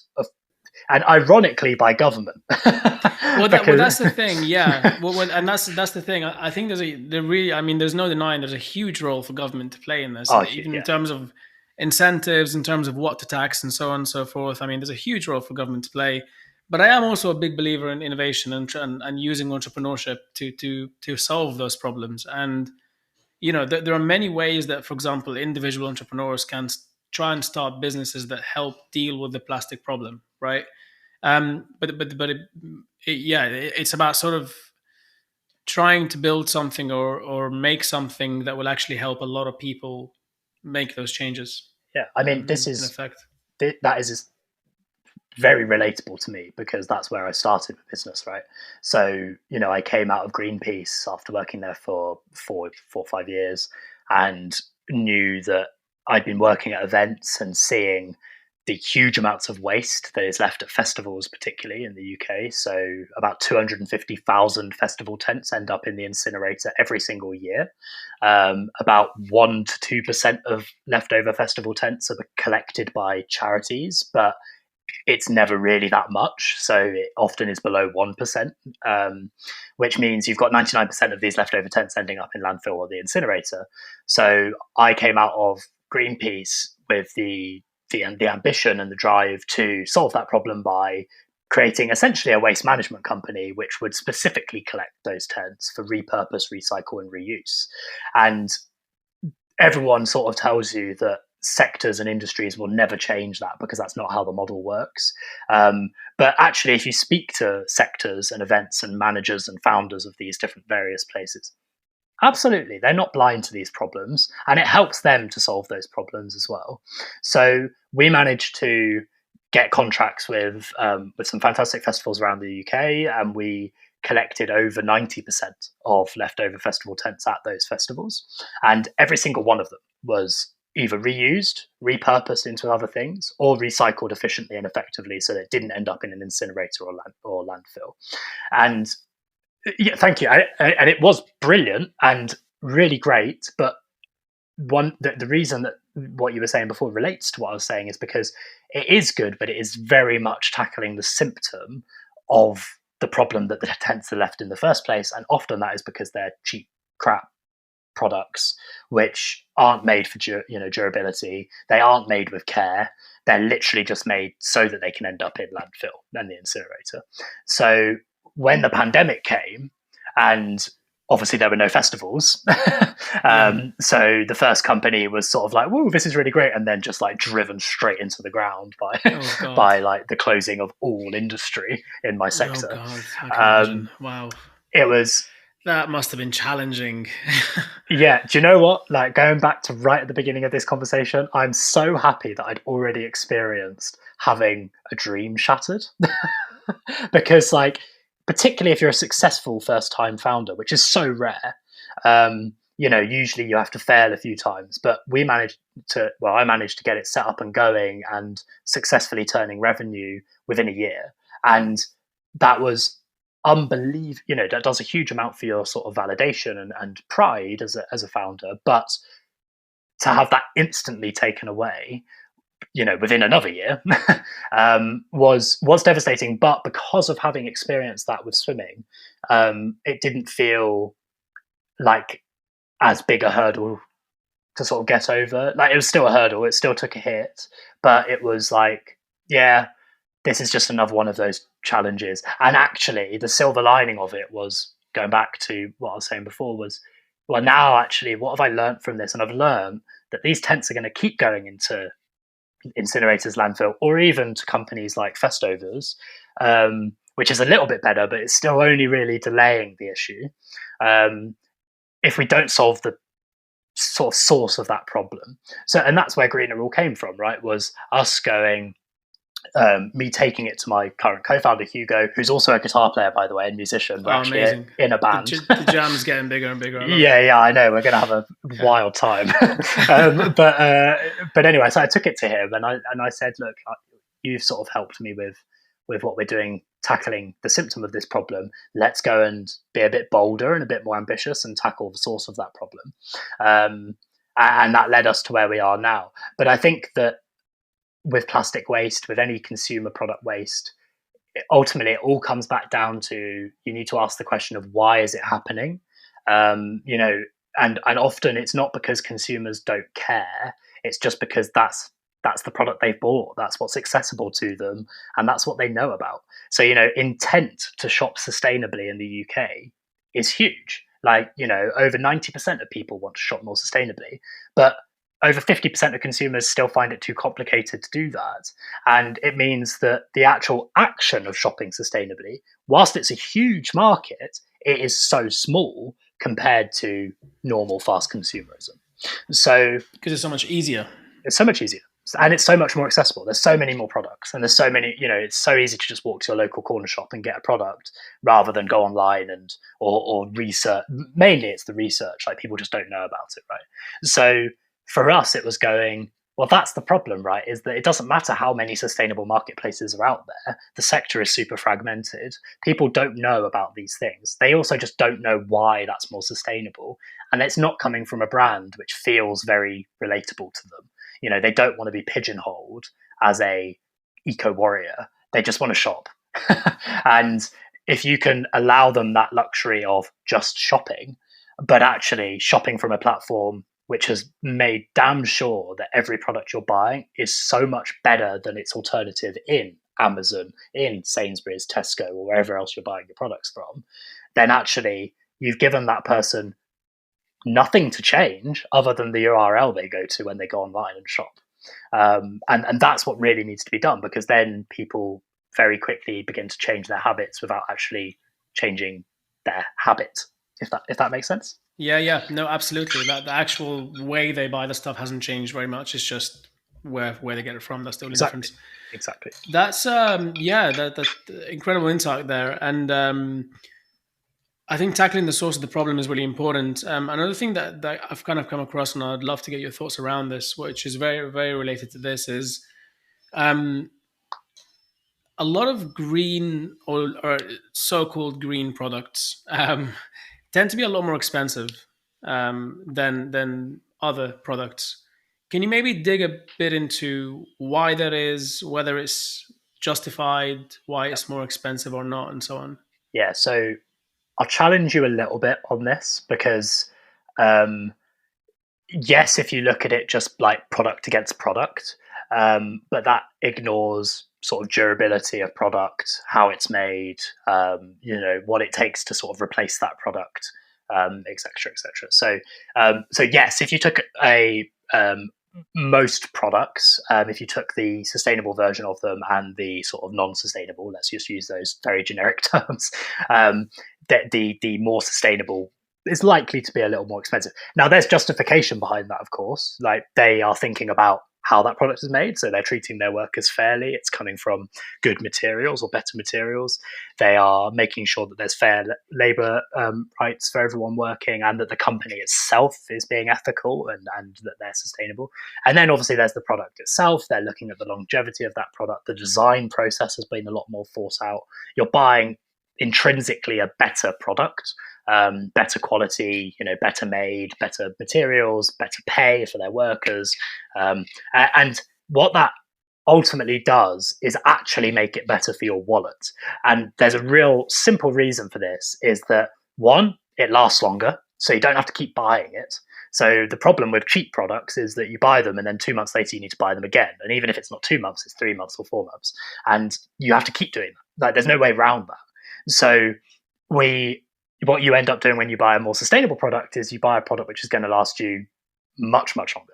Speaker 1: and ironically by government.
Speaker 2: That's the thing, yeah. And that's the thing. I think there's no denying there's a huge role for government to play in this, even in terms of incentives, in terms of what to tax, and so on and so forth. I mean, there's a huge role for government to play. But I am also a big believer in innovation and using entrepreneurship to solve those problems. And there are many ways that, for example, individual entrepreneurs can try and start businesses that help deal with the plastic problem, right? It's about sort of trying to build something or make something that will actually help a lot of people make those changes.
Speaker 1: Yeah, I mean,
Speaker 2: in effect.
Speaker 1: That is very relatable to me because that's where I started with business, right? So, I came out of Greenpeace after working there for 4 or 5 years and knew that I'd been working at events and seeing the huge amounts of waste that is left at festivals, particularly in the UK. So about 250,000 festival tents end up in the incinerator every single year. About 1 to 2% of leftover festival tents are collected by charities, but it's never really that much. So it often is below 1%, which means you've got 99% of these leftover tents ending up in landfill or the incinerator. So I came out of Greenpeace with the ambition and the drive to solve that problem by creating essentially a waste management company which would specifically collect those tents for repurpose, recycle, and reuse. And everyone sort of tells you that sectors and industries will never change that because that's not how the model works. But actually, if you speak to sectors and events and managers and founders of these different various places, absolutely, they're not blind to these problems, and it helps them to solve those problems as well. So we managed to get contracts with some fantastic festivals around the UK, and we collected over 90% of leftover festival tents at those festivals, and every single one of them was either reused, repurposed into other things, or recycled efficiently and effectively so that it didn't end up in an incinerator or landfill. And yeah, thank you. And it was brilliant and really great. But the reason that what you were saying before relates to what I was saying is because it is good, but it is very much tackling the symptom of the problem that the tents are left in the first place. And often that is because they're cheap crap products which aren't made for durability. They aren't made with care. They're literally just made so that they can end up in landfill and the incinerator. So when the pandemic came, and obviously there were no festivals, so the first company was sort of like, whoa, this is really great, and then just like driven straight into the ground by like the closing of all industry in my sector.
Speaker 2: Oh God, I can imagine. Wow. That must have been challenging.
Speaker 1: Yeah. Do you know what? Like, going back to right at the beginning of this conversation, I'm so happy that I'd already experienced having a dream shattered. Because, like, particularly if you're a successful first-time founder, which is so rare, usually you have to fail a few times. But I managed to get it set up and going and successfully turning revenue within a year. And that was unbelievable. That does a huge amount for your sort of validation and pride as a founder, but to have that instantly taken away within another year was devastating. But because of having experienced that with swimming, it didn't feel like as big a hurdle to sort of get over. Like, it was still a hurdle, it still took a hit, but it was like, yeah, this is just another one of those challenges. And actually, the silver lining of it was, going back to what I was saying before, was, well, now actually, what have I learned from this? And I've learned that these tents are going to keep going into incinerators, landfill, or even to companies like Festovers, which is a little bit better, but it's still only really delaying the issue. If we don't solve the sort of source of that problem. So, and that's where Greenr all came from, right? Was us going, me taking it to my current co-founder Hugo, who's also a guitar player, by the way, and musician. We're actually in a band.
Speaker 2: The jam's getting bigger and bigger.
Speaker 1: Yeah, I know. We're going to have a wild time. But anyway, so I took it to him and I said, look, you've sort of helped me with what we're doing, tackling the symptom of this problem. Let's go and be a bit bolder and a bit more ambitious and tackle the source of that problem. And that led us to where we are now. But I think that with plastic waste, with any consumer product waste, ultimately it all comes back down to, you need to ask the question of why is it happening. And often it's not because consumers don't care, it's just because that's the product they've bought, that's what's accessible to them, and that's what they know about. So intent to shop sustainably in the UK is huge. Like, over 90% of people want to shop more sustainably, but over 50% of consumers still find it too complicated to do that. And it means that the actual action of shopping sustainably, whilst it's a huge market, it is so small compared to normal fast consumerism. So,
Speaker 2: because it's so much easier.
Speaker 1: It's so much easier. And it's so much more accessible. There's so many more products, and there's so many, it's so easy to just walk to your local corner shop and get a product rather than go online and or research. Mainly it's the research, like people just don't know about it, right? So for us, it was going, well, that's the problem, right? Is that it doesn't matter how many sustainable marketplaces are out there. The sector is super fragmented. People don't know about these things. They also just don't know why that's more sustainable. And it's not coming from a brand which feels very relatable to them. They don't want to be pigeonholed as a eco warrior. They just want to shop. And if you can allow them that luxury of just shopping, but actually shopping from a platform which has made damn sure that every product you're buying is so much better than its alternative in Amazon, in Sainsbury's, Tesco, or wherever else you're buying your products from, then actually you've given that person nothing to change other than the URL they go to when they go online and shop. And that's what really needs to be done, because then people very quickly begin to change their habits without actually changing their habit, if that makes sense.
Speaker 2: Yeah, no, absolutely. That the actual way they buy the stuff hasn't changed very much. It's just where they get it from. That's the only difference.
Speaker 1: Exactly.
Speaker 2: That's that incredible insight there. And I think tackling the source of the problem is really important. Another thing that I've kind of come across, and I'd love to get your thoughts around this, which is very, very related to this, is a lot of green or so-called green products tend to be a lot more expensive than other products. Can you maybe dig a bit into why that is, whether it's justified, why it's more expensive or not, and so on?
Speaker 1: Yeah, so I'll challenge you a little bit on this, because yes, if you look at it just like product against product, but that ignores sort of durability of product, how it's made, what it takes to sort of replace that product, et cetera, et cetera. So yes, if you took most products, if you took the sustainable version of them and the sort of non-sustainable, let's just use those very generic terms, the more sustainable is likely to be a little more expensive. Now, there's justification behind that, of course. Like, they are thinking about how that product is made, so they're treating their workers fairly. It's coming from good materials or better materials. They are making sure that there's fair labor rights for everyone working, and that the company itself is being ethical and that they're sustainable. And then obviously there's the product itself. They're looking at the longevity of that product. The design process has been a lot more thought out. You're buying intrinsically a better product, better quality, better made, better materials, better pay for their workers. And what that ultimately does is actually make it better for your wallet. And there's a real simple reason for this, is that, one, it lasts longer, so you don't have to keep buying it. So the problem with cheap products is that you buy them and then 2 months later you need to buy them again. And even if it's not 2 months, it's 3 months or 4 months. And you have to keep doing that. Like, there's no way around that. So what you end up doing when you buy a more sustainable product is you buy a product which is going to last you much, much longer,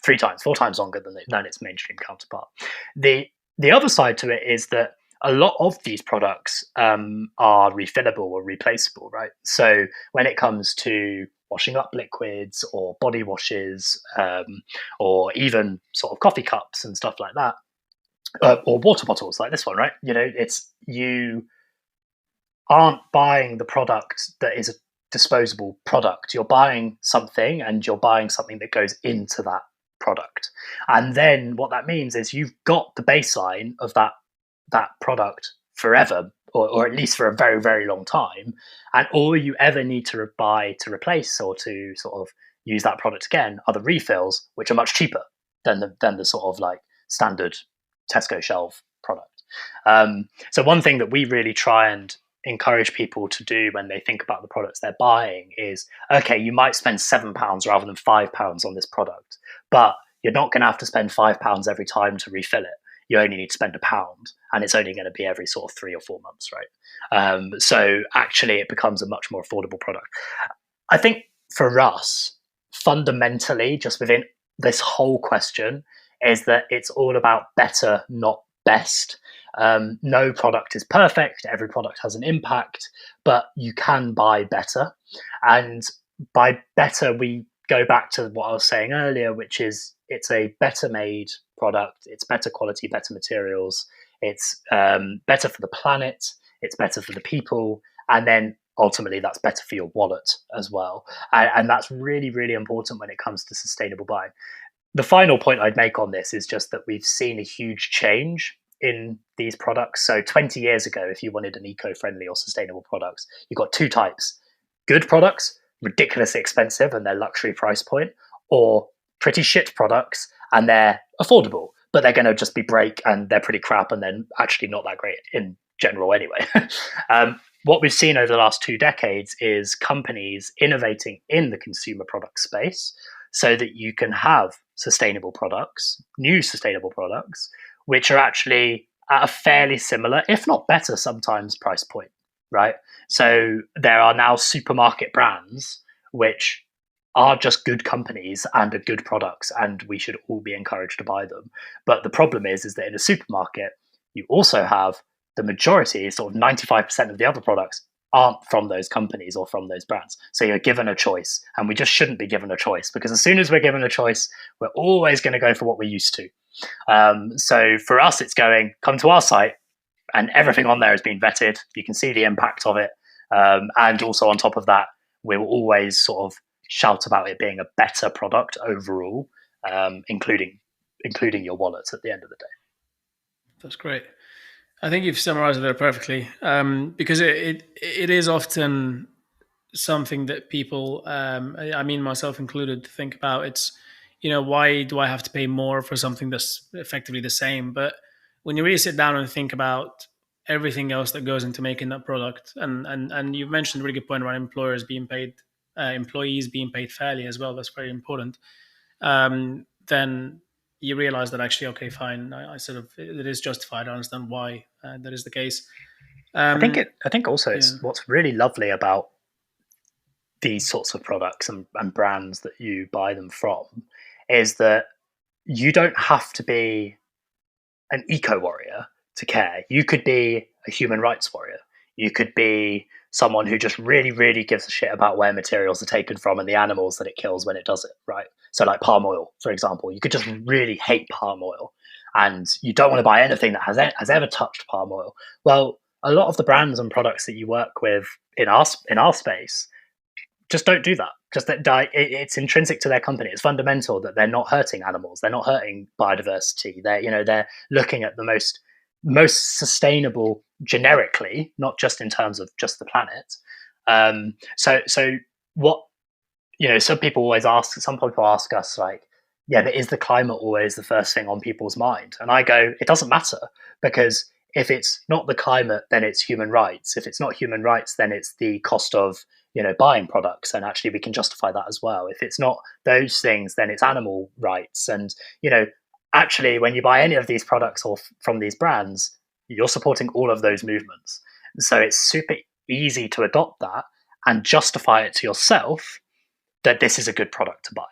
Speaker 1: 3 times, 4 times longer than its mainstream counterpart. The other side to it is that a lot of these products are refillable or replaceable, right? So when it comes to washing up liquids or body washes, or even sort of coffee cups and stuff like that, or water bottles like this one, right? It's you aren't buying the product that is a disposable product. You're buying something, and you're buying something that goes into that product. And then what that means is you've got the baseline of that product forever, or at least for a very, very long time. And all you ever need to buy to replace or to sort of use that product again are the refills, which are much cheaper than the sort of like standard Tesco shelf product. So one thing that we really try and encourage people to do when they think about the products they're buying is, okay, you might spend £7 rather than £5 on this product, but you're not going to have to spend £5 every time to refill it. You only need to spend £1, and it's only going to be every sort of 3 or 4 months, right? So actually, it becomes a much more affordable product. I think for us, fundamentally, just within this whole question, is that it's all about better, not best. No product is perfect. Every product has an impact, but you can buy better. And by better, we go back to what I was saying earlier, which is it's a better made product. It's better quality, better materials. It's better for the planet. It's better for the people. And then ultimately, that's better for your wallet as well. And that's really, really important when it comes to sustainable buying. The final point I'd make on this is just that we've seen a huge change in these products. So 20 years ago, if you wanted an eco-friendly or sustainable products, you've got two types: good products, ridiculously expensive and their luxury price point, or pretty shit products and they're affordable, but they're going to just be break and they're pretty crap and then actually not that great in general anyway. What we've seen over the last 2 decades is companies innovating in the consumer product space so that you can have sustainable products, new sustainable products, which are actually at a fairly similar, if not better sometimes, price point, right? So there are now supermarket brands which are just good companies and are good products, and we should all be encouraged to buy them. But the problem is that in a supermarket, you also have the majority, sort of 95% of the other products aren't from those companies or from those brands. So you're given a choice, and we just shouldn't be given a choice, because as soon as we're given a choice, we're always going to go for what we're used to. So for us, it's going, come to our site, and everything on there has been vetted. You can see the impact of it. And also on top of that, we will always sort of shout about it being a better product overall, including your wallet at the end of the day.
Speaker 2: That's great. I think you've summarized it there perfectly, because it is often something that people, I mean myself included, think about. It's, why do I have to pay more for something that's effectively the same? But when you really sit down and think about everything else that goes into making that product, and you've mentioned a really good point around employees being paid fairly as well. That's very important. Then you realize that actually, okay, fine, I sort of, it is justified. I understand why that is the case.
Speaker 1: I think also it's what's really lovely about these sorts of products and brands that you buy them from is that you don't have to be an eco warrior to care. You could be a human rights warrior. You could be someone who just really, really gives a shit about where materials are taken from and the animals that it kills when it does it, right? So like palm oil, for example, you could just really hate palm oil and you don't want to buy anything that has ever touched palm oil. Well, a lot of the brands and products that you work with in our space just don't do that. Just that it's intrinsic to their company. It's fundamental that they're not hurting animals. They're not hurting biodiversity. They're looking at the most sustainable generically, not just in terms of just the planet. So what, some people ask us like, yeah, but is the climate always the first thing on people's mind? And I go, it doesn't matter, because if it's not the climate, then it's human rights. If it's not human rights, then it's the cost of buying products, and actually we can justify that as well. If it's not those things, then it's animal rights. And actually, when you buy any of these products or from these brands, you're supporting all of those movements. So it's super easy to adopt that and justify it to yourself that this is a good product to buy.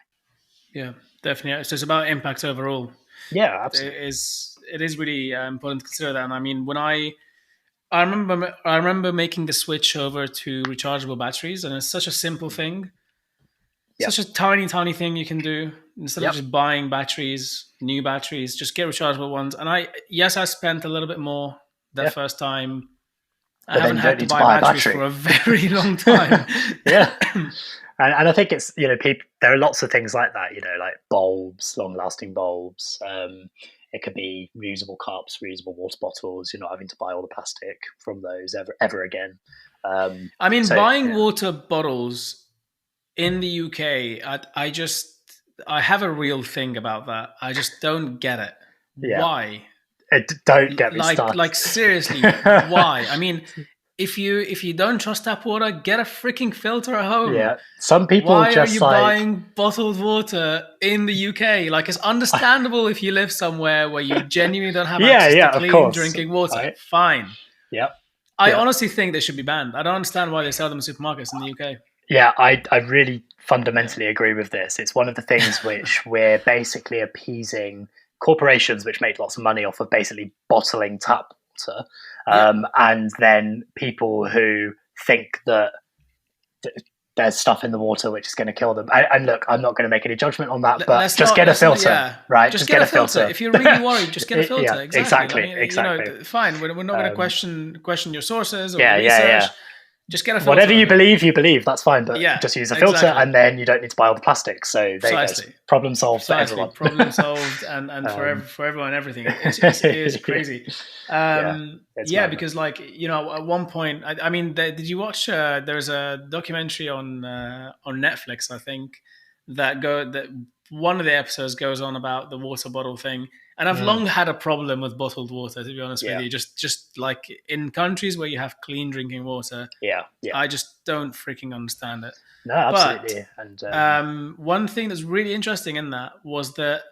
Speaker 2: Yeah, definitely. So it's about impact overall.
Speaker 1: Yeah, absolutely.
Speaker 2: It is really important to consider that. And I mean, when I remember making the switch over to rechargeable batteries, and it's such a simple thing. Yep. Such a tiny thing you can do instead of just buying new batteries, just get rechargeable ones. And I spent a little bit more that first time. I haven't had to buy batteries for a very long time.
Speaker 1: Yeah. And I think it's, there are lots of things like that, like bulbs, long lasting bulbs. It could be reusable cups, reusable water bottles. You're not having to buy all the plastic from those ever again.
Speaker 2: Buying water bottles in the UK, I have a real thing about that. I just don't get it.
Speaker 1: Yeah.
Speaker 2: Why?
Speaker 1: Don't get me started.
Speaker 2: Like seriously, why? I mean, if you don't trust tap water, get a freaking filter at home.
Speaker 1: Yeah. Some people
Speaker 2: Why are
Speaker 1: just
Speaker 2: you
Speaker 1: like,
Speaker 2: buying bottled water in the UK? Like, it's understandable if you live somewhere where you genuinely don't have access to
Speaker 1: of
Speaker 2: clean
Speaker 1: course.
Speaker 2: drinking water.
Speaker 1: Right?
Speaker 2: Fine.
Speaker 1: Yep.
Speaker 2: I
Speaker 1: Yeah.
Speaker 2: honestly think they should be banned. I don't understand why they sell them in supermarkets in the UK.
Speaker 1: Yeah, I really fundamentally agree with this. It's one of the things which we're basically appeasing corporations which make lots of money off of basically bottling tap water. And then people who think that there's stuff in the water which is going to kill them. And look, I'm not going to make any judgment on that, but just get a filter, right?
Speaker 2: Just get a filter. If you're really worried, just get a filter.
Speaker 1: Yeah, exactly.
Speaker 2: You know, fine. We're not going to question your sources or
Speaker 1: yeah,
Speaker 2: research.
Speaker 1: Yeah.
Speaker 2: Just get a filter.
Speaker 1: Whatever you believe, that's fine. But just use a filter, and then you don't need to buy all the plastic. So there you go. Problem solved for everyone.
Speaker 2: Problem solved, and for everyone, everything. It is crazy. Because like, you know, at one point, I mean, did you watch? There's a documentary on Netflix, I think, that one of the episodes goes on about the water bottle thing. And I've long had a problem with bottled water, to be honest with you. Just like in countries where you have clean drinking water, I just don't freaking understand it.
Speaker 1: No, absolutely.
Speaker 2: But, and one thing that's really interesting in that was that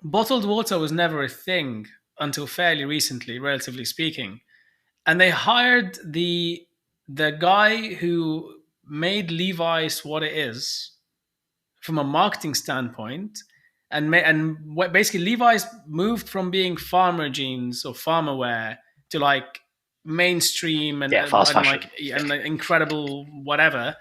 Speaker 2: bottled water was never a thing until fairly recently, relatively speaking. And they hired the guy who made Levi's what it is from a marketing standpoint. And basically, Levi's moved from being farmer jeans or farmer wear to like mainstream and
Speaker 1: fast fashion
Speaker 2: and incredible whatever.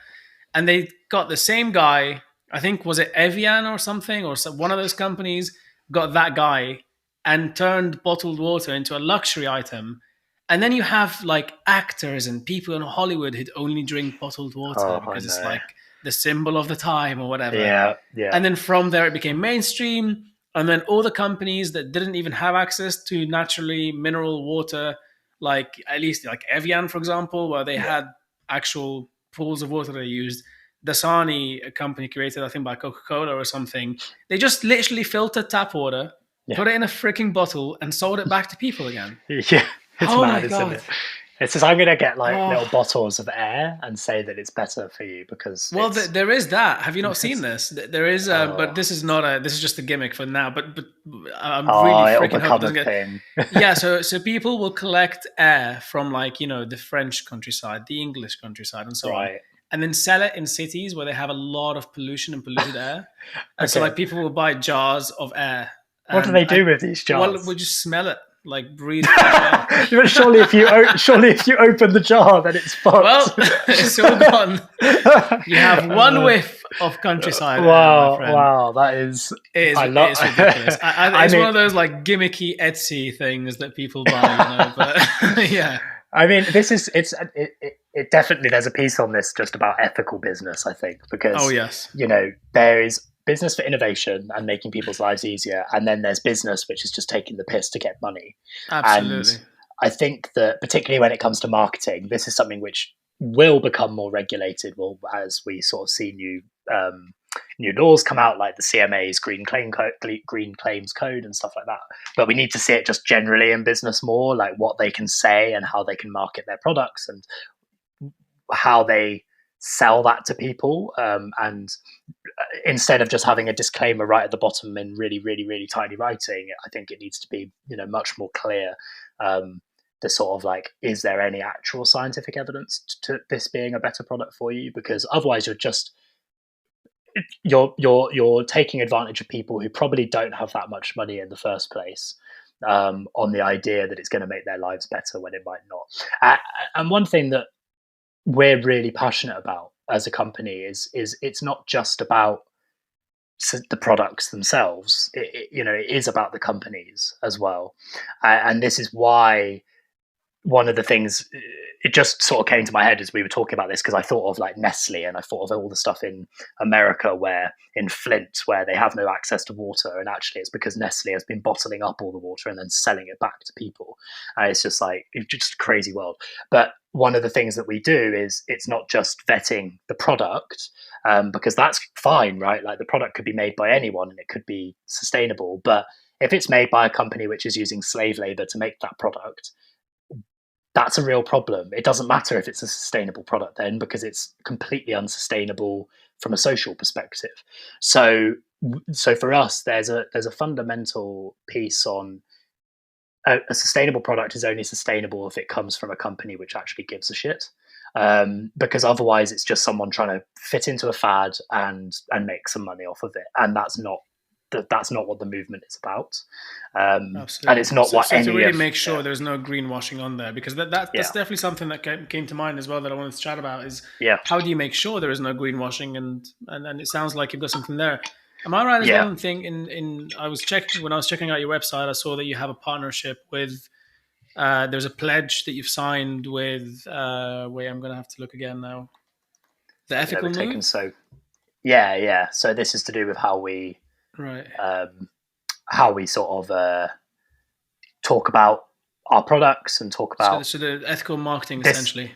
Speaker 2: And they got the same guy. I think, was it Evian or something, or one of those companies got that guy and turned bottled water into a luxury item. And then you have like actors and people in Hollywood who'd only drink bottled water because it's like the symbol of the time or whatever.
Speaker 1: Yeah.
Speaker 2: And then from there it became mainstream. And then all the companies that didn't even have access to naturally mineral water, like at least like Evian, for example, where they had actual pools of water they used. Dasani, a company created, I think, by Coca-Cola or something. They just literally filtered tap water, put it in a freaking bottle, and sold it back to people again.
Speaker 1: Yeah, it's mad, isn't it? It's just, I'm going to get like little bottles of air and say that it's better for you because...
Speaker 2: Well, there is that. Have you not seen this? There is, but this is not this is just a gimmick for now. But I'm really freaking hoping it doesn't get... So people will collect air from like, you know, the French countryside, the English countryside and so on. And then sell it in cities where they have a lot of pollution and polluted air. And so like people will buy jars of air.
Speaker 1: What do they do with these jars?
Speaker 2: Well, we just smell it. Like breathe.
Speaker 1: But surely if you open the jar, then it's fucked.
Speaker 2: Well, it's all gone. You have one whiff of countryside.
Speaker 1: Wow, that is.
Speaker 2: It's ridiculous. It's one of those like gimmicky Etsy things that people buy, you know. But yeah.
Speaker 1: I mean, it definitely, there's a piece on this just about ethical business, I think, because you know, there is business for innovation and making people's lives easier, and then there's business which is just taking the piss to get money.
Speaker 2: Absolutely.
Speaker 1: And I think that particularly when it comes to marketing, this is something which will become more regulated. Well, as we sort of see new laws come out, like the CMA's Green Claims Code and stuff like that. But we need to see it just generally in business more, like what they can say and how they can market their products and how they sell that to people. And instead of just having a disclaimer right at the bottom in really, really, really tiny writing, I think it needs to be, you know, much more clear. The sort of like, is there any actual scientific evidence to this being a better product for you? Because otherwise you're taking advantage of people who probably don't have that much money in the first place, on the idea that it's going to make their lives better when it might not. And one thing that we're really passionate about as a company is it's not just about the products themselves. It is about the companies as well. And this is why one of the things, it just sort of came to my head as we were talking about this, because I thought of like Nestle, and I thought of all the stuff in America in Flint, where they have no access to water, and actually it's because Nestle has been bottling up all the water and then selling it back to people. And it's just like, it's just a crazy world. But one of the things that we do is it's not just vetting the product, because that's fine, right? Like the product could be made by anyone and it could be sustainable, but if it's made by a company which is using slave labor to make that product, that's a real problem. It doesn't matter if it's a sustainable product then, because it's completely unsustainable from a social perspective. So for us, there's a fundamental piece on a sustainable product is only sustainable if it comes from a company which actually gives a shit. Because otherwise it's just someone trying to fit into a fad and make some money off of it, and that's not what the movement is about. And it's not what
Speaker 2: to really make sure there's no greenwashing on there, because that's definitely something that came to mind as well that I wanted to chat about is how do you make sure there is no greenwashing, and it sounds like you've got something there. Am I right as well in thinking when I was checking out your website, I saw that you have a partnership with there's a pledge that you've signed with wait, I'm gonna have to look again now. The Ethical Move?
Speaker 1: So this is to do with how we sort of talk about our products and talk about
Speaker 2: so the ethical marketing essentially.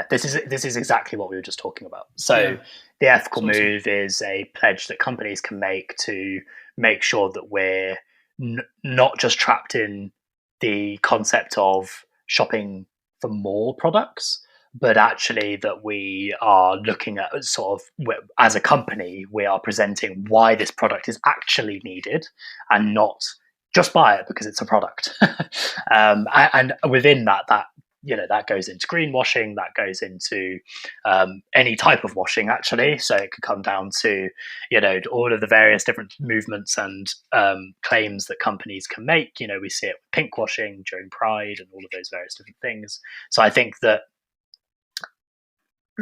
Speaker 1: This is exactly what we were just talking about. So the Ethical Move is a pledge that companies can make to make sure that we're not just trapped in the concept of shopping for more products, but actually that we are looking at sort of, as a company, we are presenting why this product is actually needed and not just buy it because it's a product. And within that goes into greenwashing, that goes into any type of washing, actually. So it could come down to, all of the various different movements and claims that companies can make. We see it with pink washing during Pride and all of those various different things. So I think that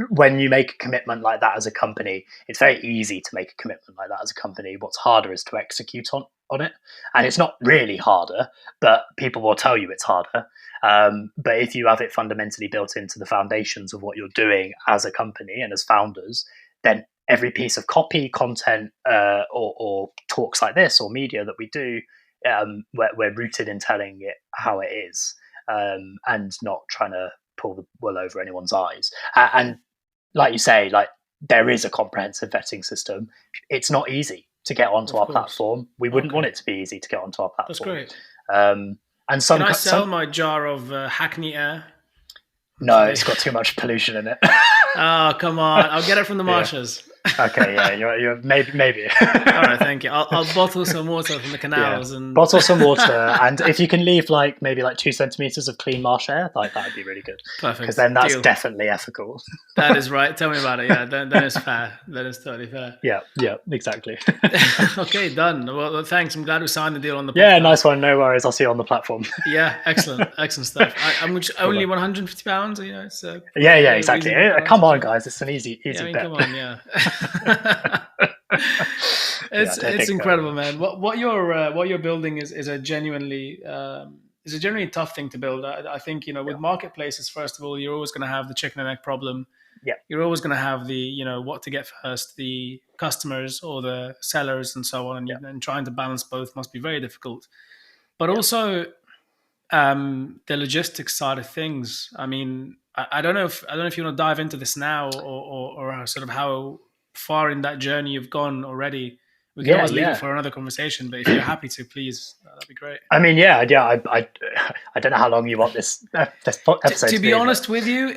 Speaker 1: when you make a commitment like that as a company, it's very easy to make a commitment like that as a company. What's harder is to execute on it. And it's not really harder, but people will tell you it's harder. But if you have it fundamentally built into the foundations of what you're doing as a company and as founders, then every piece of copy, content, or talks like this or media that we do, we're rooted in telling it how it is, and not trying to pull the wool over anyone's eyes. And like you say, there is a comprehensive vetting system. It's not easy to get onto our platform. We wouldn't want it to be easy to get onto our platform.
Speaker 2: That's great.
Speaker 1: And
Speaker 2: can I sell my jar of Hackney Air?
Speaker 1: No, it's got too much pollution in it.
Speaker 2: Oh, come on. I'll get it from the marshes.
Speaker 1: Okay, you're maybe.
Speaker 2: All right, thank you. I'll bottle some water from the canals and
Speaker 1: bottle some water, and if you can leave maybe 2 centimeters of clean marsh air, that would be really good.
Speaker 2: Perfect.
Speaker 1: Because then that's definitely ethical.
Speaker 2: That is right. Tell me about it. Yeah, then it's fair. That is totally fair.
Speaker 1: Yeah, exactly.
Speaker 2: Okay, done. Well, thanks. I'm glad we signed the deal on the podcast.
Speaker 1: Yeah, nice one. No worries. I'll see you on the platform.
Speaker 2: Yeah, excellent stuff. I'm only £150. So
Speaker 1: yeah, exactly. Come on, guys. It's an easy bet.
Speaker 2: Come on, yeah. It's incredible, man. What you're building is a genuinely tough thing to build. I think with marketplaces, first of all, you're always going to have the chicken and egg problem.
Speaker 1: Yeah,
Speaker 2: you're always going to have the what to get first, the customers or the sellers and so on, and trying to balance both must be very difficult. But also the logistics side of things. I mean, I don't know if you want to dive into this now or sort of how far in that journey you've gone already. We can always leave it for another conversation, but if you're happy to, please, that'd be great.
Speaker 1: I mean, I don't know how long you want this episode
Speaker 2: to be honest with you,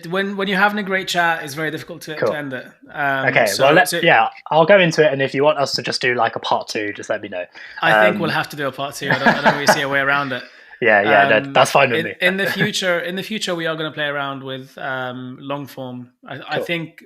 Speaker 2: when you're having a great chat, it's very difficult to end it. I'll go into it, and if you want us to just do a part 2, just let me know. I think we'll have to do a part 2. I don't really see a way around it.
Speaker 1: That's fine with me.
Speaker 2: In the future, we are going to play around with long form. I think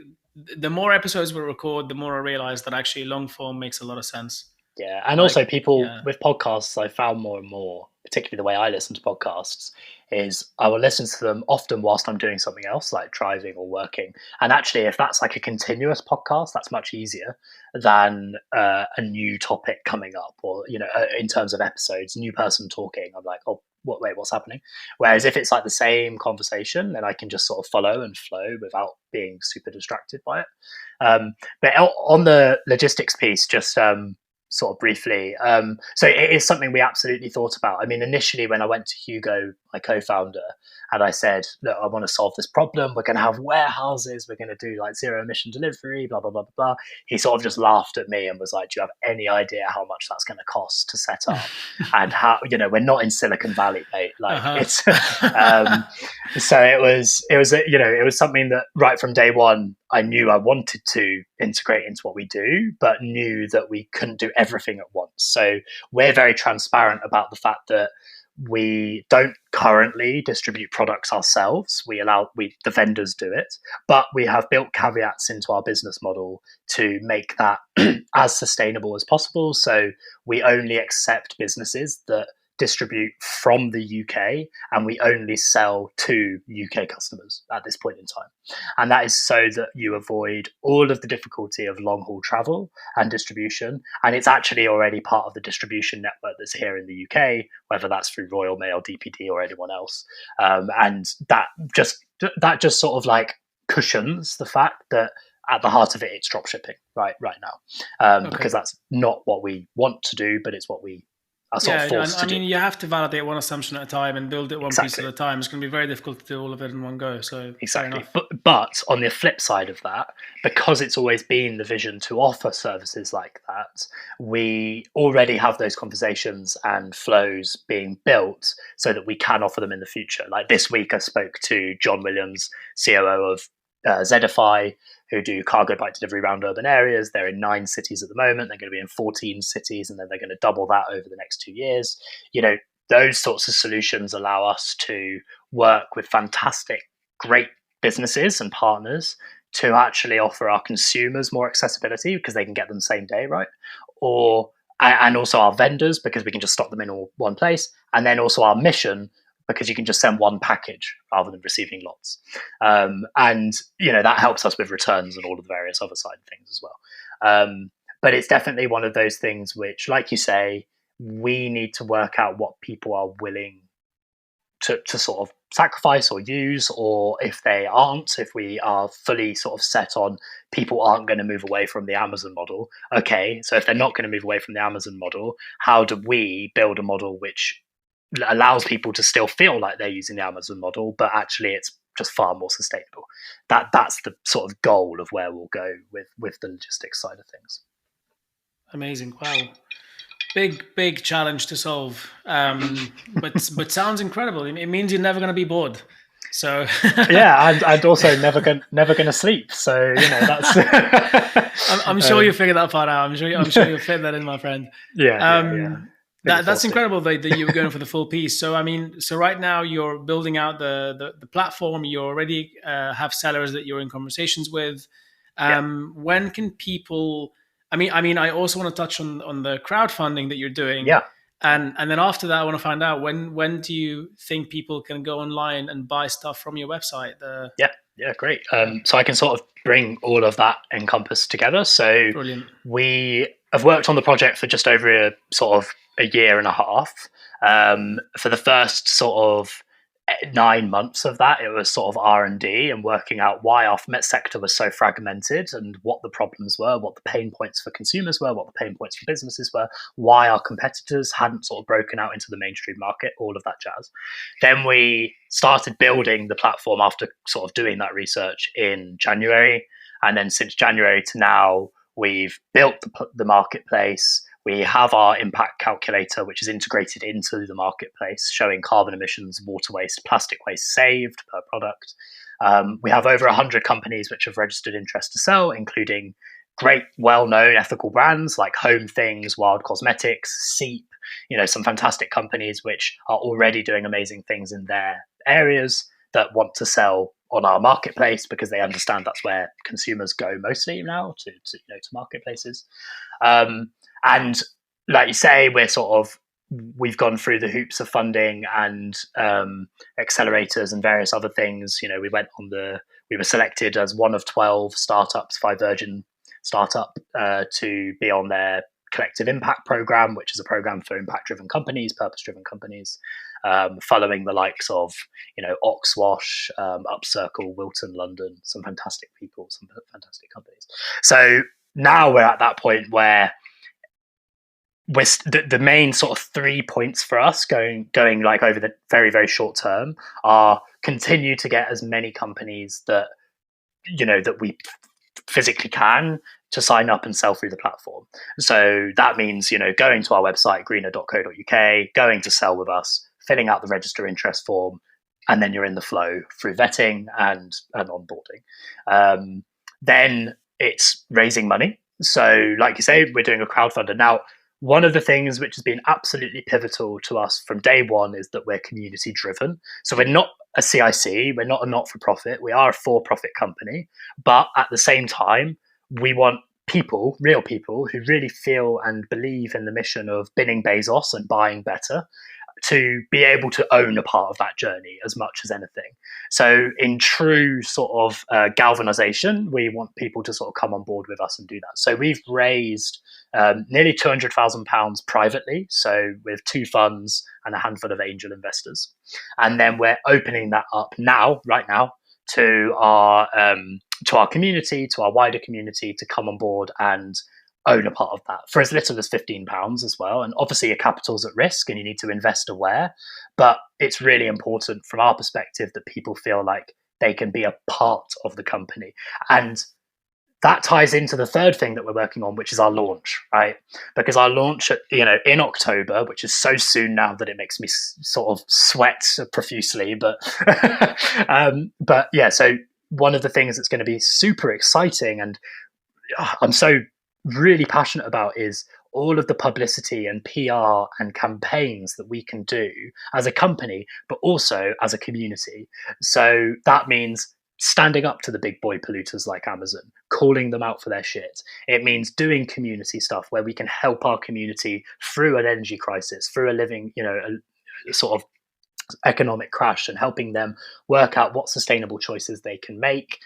Speaker 2: the more episodes we record, the more I realize that actually long form makes a lot of sense.
Speaker 1: Yeah, and also people with podcasts, I found more and more, particularly the way I listen to podcasts, is I will listen to them often whilst I'm doing something else, like driving or working. And actually, if that's a continuous podcast, that's much easier than a new topic coming up, or in terms of episodes, new person talking. I'm like, oh, what's happening? Whereas if it's the same conversation, then I can just sort of follow and flow without being super distracted by it. But on the logistics piece, just sort of briefly, so it is something we absolutely thought about. I mean, initially when I went to Hugo, my co-founder, and I said, look, I want to solve this problem. We're going to have warehouses. We're going to do like zero emission delivery, blah, blah, blah, blah, blah. He sort of just laughed at me and was like, do you have any idea how much that's going to cost to set up? And how, we're not in Silicon Valley, mate. Like it's, so it was something that right from day one, I knew I wanted to integrate into what we do, but knew that we couldn't do everything at once. So we're very transparent about the fact that we don't currently distribute products ourselves. The vendors do it, but we have built caveats into our business model to make that as sustainable as possible. So we only accept businesses that distribute from the UK, and we only sell to UK customers at this point in time. And that is so that you avoid all of the difficulty of long haul travel and distribution. And it's actually already part of the distribution network that's here in the UK, whether that's through Royal Mail, DPD, or anyone else. And that just sort of like cushions the fact that at the heart of it, it's drop shipping right now, because that's not what we want to do, but it's what we
Speaker 2: you have to validate one assumption at a time and build it one piece at a time. It's going to be very difficult to do all of it in one go. So
Speaker 1: exactly. But on the flip side of that, because it's always been the vision to offer services like that, we already have those conversations and flows being built so that we can offer them in the future. Like this week, I spoke to John Williams, COO of Zedify, who do cargo bike delivery around urban areas. They're in 9 cities at the moment. They're going to be in 14 cities, and then they're going to double that over the next 2 years. Those sorts of solutions allow us to work with fantastic, great businesses and partners to actually offer our consumers more accessibility because they can get them same day, right? And also our vendors, because we can just stock them in all one place. And then also our mission, because you can just send one package rather than receiving lots. And that helps us with returns and all of the various other side things as well. But it's definitely one of those things which, like you say, we need to work out what people are willing to sort of sacrifice or use, or if we are fully sort of set on people aren't going to move away from the Amazon model. Okay, so if they're not going to move away from the Amazon model, how do we build a model which allows people to still feel like they're using the Amazon model, but actually it's just far more sustainable? That's the sort of goal of where we'll go with the logistics side of things.
Speaker 2: Amazing. Wow. Big challenge to solve. But sounds incredible. It means you're never going to be bored. So
Speaker 1: yeah, and also never going to sleep. So that's.
Speaker 2: I'm sure you figured that part out. I'm sure you'll fit that in, my friend.
Speaker 1: Yeah.
Speaker 2: That's incredible that you were going for the full piece. So right now you're building out the platform. You already have sellers that you're in conversations with. When can people? I also want to touch on the crowdfunding that you're doing.
Speaker 1: Yeah.
Speaker 2: And then after that, I want to find out when do you think people can go online and buy stuff from your website?
Speaker 1: Yeah, great. So I can sort of bring all of that encompassed together. So
Speaker 2: brilliant.
Speaker 1: We have worked on the project for just over a year and a half. For the first sort of 9 months of that, it was sort of R&D and working out why our sector was so fragmented and what the problems were, what the pain points for consumers were, what the pain points for businesses were, why our competitors hadn't sort of broken out into the mainstream market, all of that jazz. Then we started building the platform after sort of doing that research in January. And then since January to now, we've built the marketplace. We have our impact calculator, which is integrated into the marketplace, showing carbon emissions, water waste, plastic waste saved per product. We have over 100 companies which have registered interest to sell, including great, well-known ethical brands like Home Things, Wild Cosmetics, Seep, some fantastic companies which are already doing amazing things in their areas that want to sell on our marketplace because they understand that's where consumers go mostly now to marketplaces. And like you say, we've gone through the hoops of funding and accelerators and various other things. We were selected as one of 12 startups by Virgin Startup to be on their collective impact program, which is a program for impact-driven companies, purpose-driven companies, following the likes of Oxwash, Upcircle, Wilton, London, some fantastic people, some fantastic companies. So now we're at that point where the main sort of 3 points for us going like over the very, very short term are continue to get as many companies that that we physically can to sign up and sell through the platform. So that means going to our website greenr.co.uk, going to sell with us, filling out the register interest form, and then you're in the flow through vetting and onboarding. Then it's raising money. So like you say, we're doing a crowdfunder now. One of the things which has been absolutely pivotal to us from day one is that we're community driven. So we're not a CIC, we're not a not-for-profit, we are a for-profit company, but at the same time, we want people, real people, who really feel and believe in the mission of binning Bezos and buying better, to be able to own a part of that journey as much as anything. So in true sort of galvanization, we want people to sort of come on board with us and do that. So we've raised nearly £200,000 privately, so with 2 funds and a handful of angel investors. And then we're opening that up right now, to our community, to our wider community, to come on board and own a part of that for as little as £15 as well. And obviously your capital's at risk and you need to invest aware, but it's really important from our perspective that people feel like they can be a part of the company. And that ties into the third thing that we're working on, which is our launch, right? Because our launch, in October, which is so soon now that it makes me sort of sweat profusely, but yeah, so one of the things that's going to be super exciting and I'm so really passionate about is all of the publicity and PR and campaigns that we can do as a company, but also as a community. So that means standing up to the big boy polluters like Amazon, calling them out for their shit. It means doing community stuff where we can help our community through an energy crisis, through a living, a sort of economic crash, and helping them work out what sustainable choices they can make,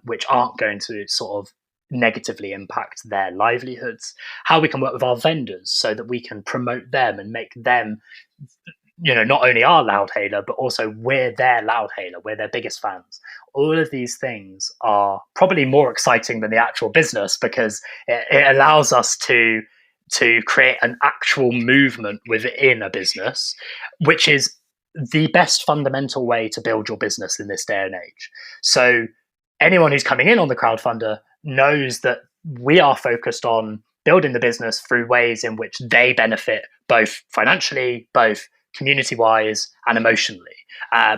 Speaker 1: which aren't going to sort of negatively impact their livelihoods. How we can work with our vendors so that we can promote them and make them not only our Loudhailer, but also we're their Loudhailer, we're their biggest fans. All of these things are probably more exciting than the actual business, because it allows us to create an actual movement within a business, which is the best fundamental way to build your business in this day and age. So anyone who's coming in on the crowdfunder knows that we are focused on building the business through ways in which they benefit both financially, both community-wise and emotionally,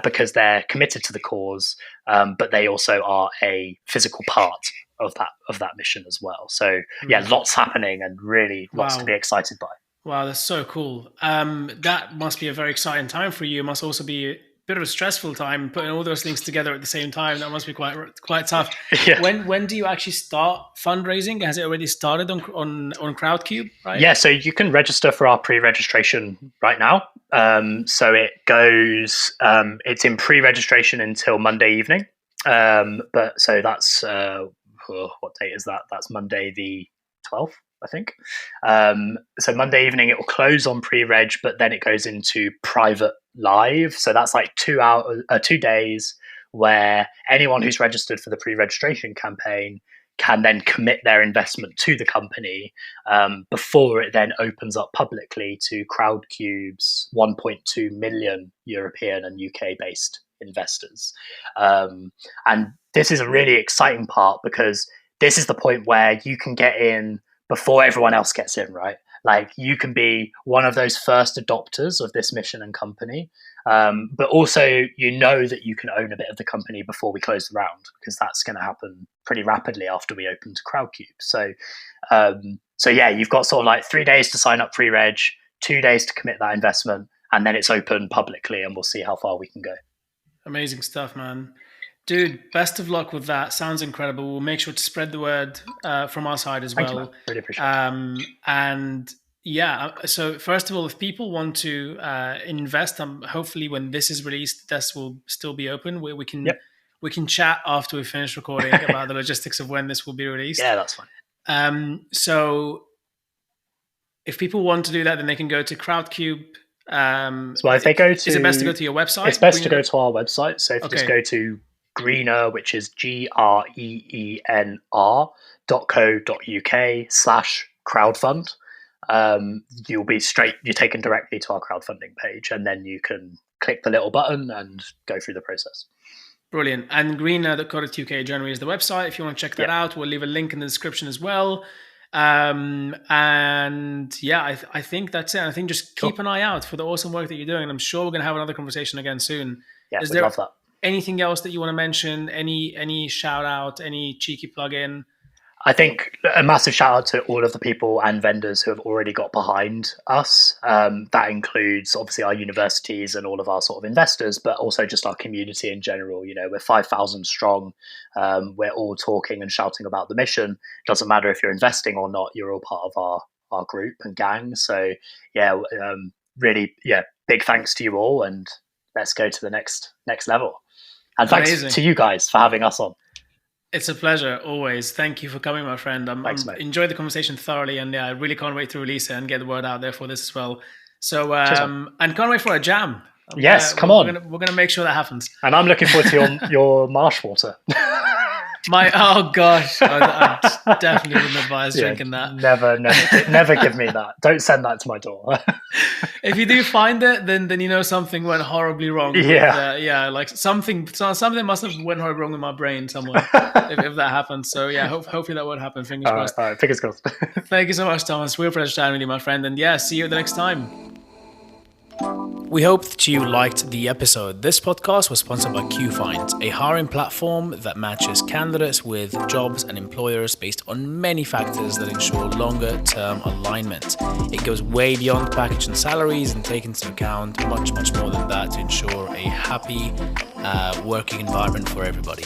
Speaker 1: because they're committed to the cause, but they also are a physical part of that mission as well. So yeah, lots happening and really lots to be excited by.
Speaker 2: Wow, that's so cool. That must be a very exciting time for you. It must also be a bit of a stressful time putting all those things together at the same time. That must be quite tough. Yeah. When do you actually start fundraising? Has it already started on Crowdcube? Right?
Speaker 1: Yeah, so you can register for our pre-registration right now. So it goes. It's in pre-registration until Monday evening. But so that's what date is that? That's Monday the 12th. I think. So Monday evening it will close on pre-reg, but then it goes into private live. So that's like 2 days where anyone who's registered for the pre-registration campaign can then commit their investment to the company before it then opens up publicly to Crowdcube's 1.2 million European and UK based investors. And this is a really exciting part, because this is the point where you can get in before everyone else gets in, right? Like you can be one of those first adopters of this mission and company, but also that you can own a bit of the company before we close the round, because that's going to happen pretty rapidly after we open to Crowdcube. So yeah, you've got sort of like 3 days to sign up pre-reg, 2 days to commit that investment, and then it's open publicly, and we'll see how far we can go.
Speaker 2: Amazing stuff, man. Dude, best of luck with that. Sounds incredible. We'll make sure to spread the word from our side as well.
Speaker 1: Thank you, really appreciate it.
Speaker 2: And yeah, so first of all, if people want to invest, hopefully when this is released, this will still be open. We can chat after we finish recording about the logistics of when this will be released.
Speaker 1: Yeah, that's fine.
Speaker 2: So if people want to do that, then they can go to Crowdcube.
Speaker 1: So if they go to,
Speaker 2: is it best to go to your website?
Speaker 1: It's best to go to our website. So if you just go to Greenr, which is greenr.co.uk/crowdfund. you're taken directly to our crowdfunding page, and then you can click the little button and go through the process.
Speaker 2: Brilliant. And greenr.co.uk generally is the website. If you want to check that out, we'll leave a link in the description as well. And yeah, I think that's it. I think just keep an eye out for the awesome work that you're doing. And I'm sure we're going to have another conversation again soon.
Speaker 1: Yeah, we'd love that.
Speaker 2: Anything else that you want to mention? Any shout out, any cheeky plug-in?
Speaker 1: I think a massive shout out to all of the people and vendors who have already got behind us. That includes obviously our universities and all of our sort of investors, but also just our community in general. You know, we're 5,000 strong. We're all talking and shouting about the mission. Doesn't matter if you're investing or not, you're all part of our group and gang. So yeah, really, big thanks to you all, and let's go to the next level. And thanks to you guys for having us on.
Speaker 2: It's a pleasure, always. Thank you for coming, my friend.
Speaker 1: Thanks, mate.
Speaker 2: Enjoyed the conversation thoroughly, and I really can't wait to release it and get the word out there for this as well. So, and can't wait for a jam.
Speaker 1: Yes, come on.
Speaker 2: We're gonna make sure that happens.
Speaker 1: And I'm looking forward to your marsh water.
Speaker 2: Oh gosh, I definitely wouldn't advise drinking that.
Speaker 1: Never give me that. Don't send that to my door.
Speaker 2: If you do find it, then you know something went horribly wrong. Like something must have went horribly wrong in my brain somewhere if that happens. So yeah, hopefully that won't happen. Fingers crossed.
Speaker 1: All right, fingers crossed.
Speaker 2: Thank you so much, Thomas. Real pleasure chatting with you, my friend. And yeah, see you the next time. We hope that you liked the episode. This podcast was sponsored by QFind, a hiring platform that matches candidates with jobs and employers based on many factors that ensure longer-term alignment. It goes way beyond package and salaries and takes into account much more than that to ensure a happy working environment for everybody.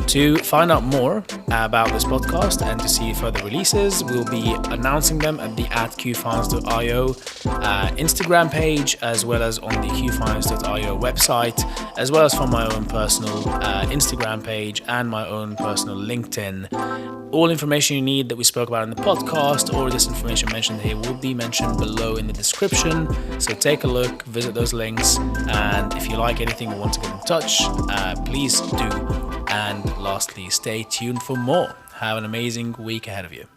Speaker 2: To find out more about this podcast and to see further releases, we'll be announcing them at the @qfinds.io Instagram page, as well as on the qfinds.io website, as well as from my own personal Instagram page and my own personal LinkedIn. All information you need that we spoke about in the podcast, or this information mentioned here, will be mentioned below in the description. So take a look, visit those links, and if you like anything or want to get in touch, please do. And lastly, stay tuned for more. Have an amazing week ahead of you.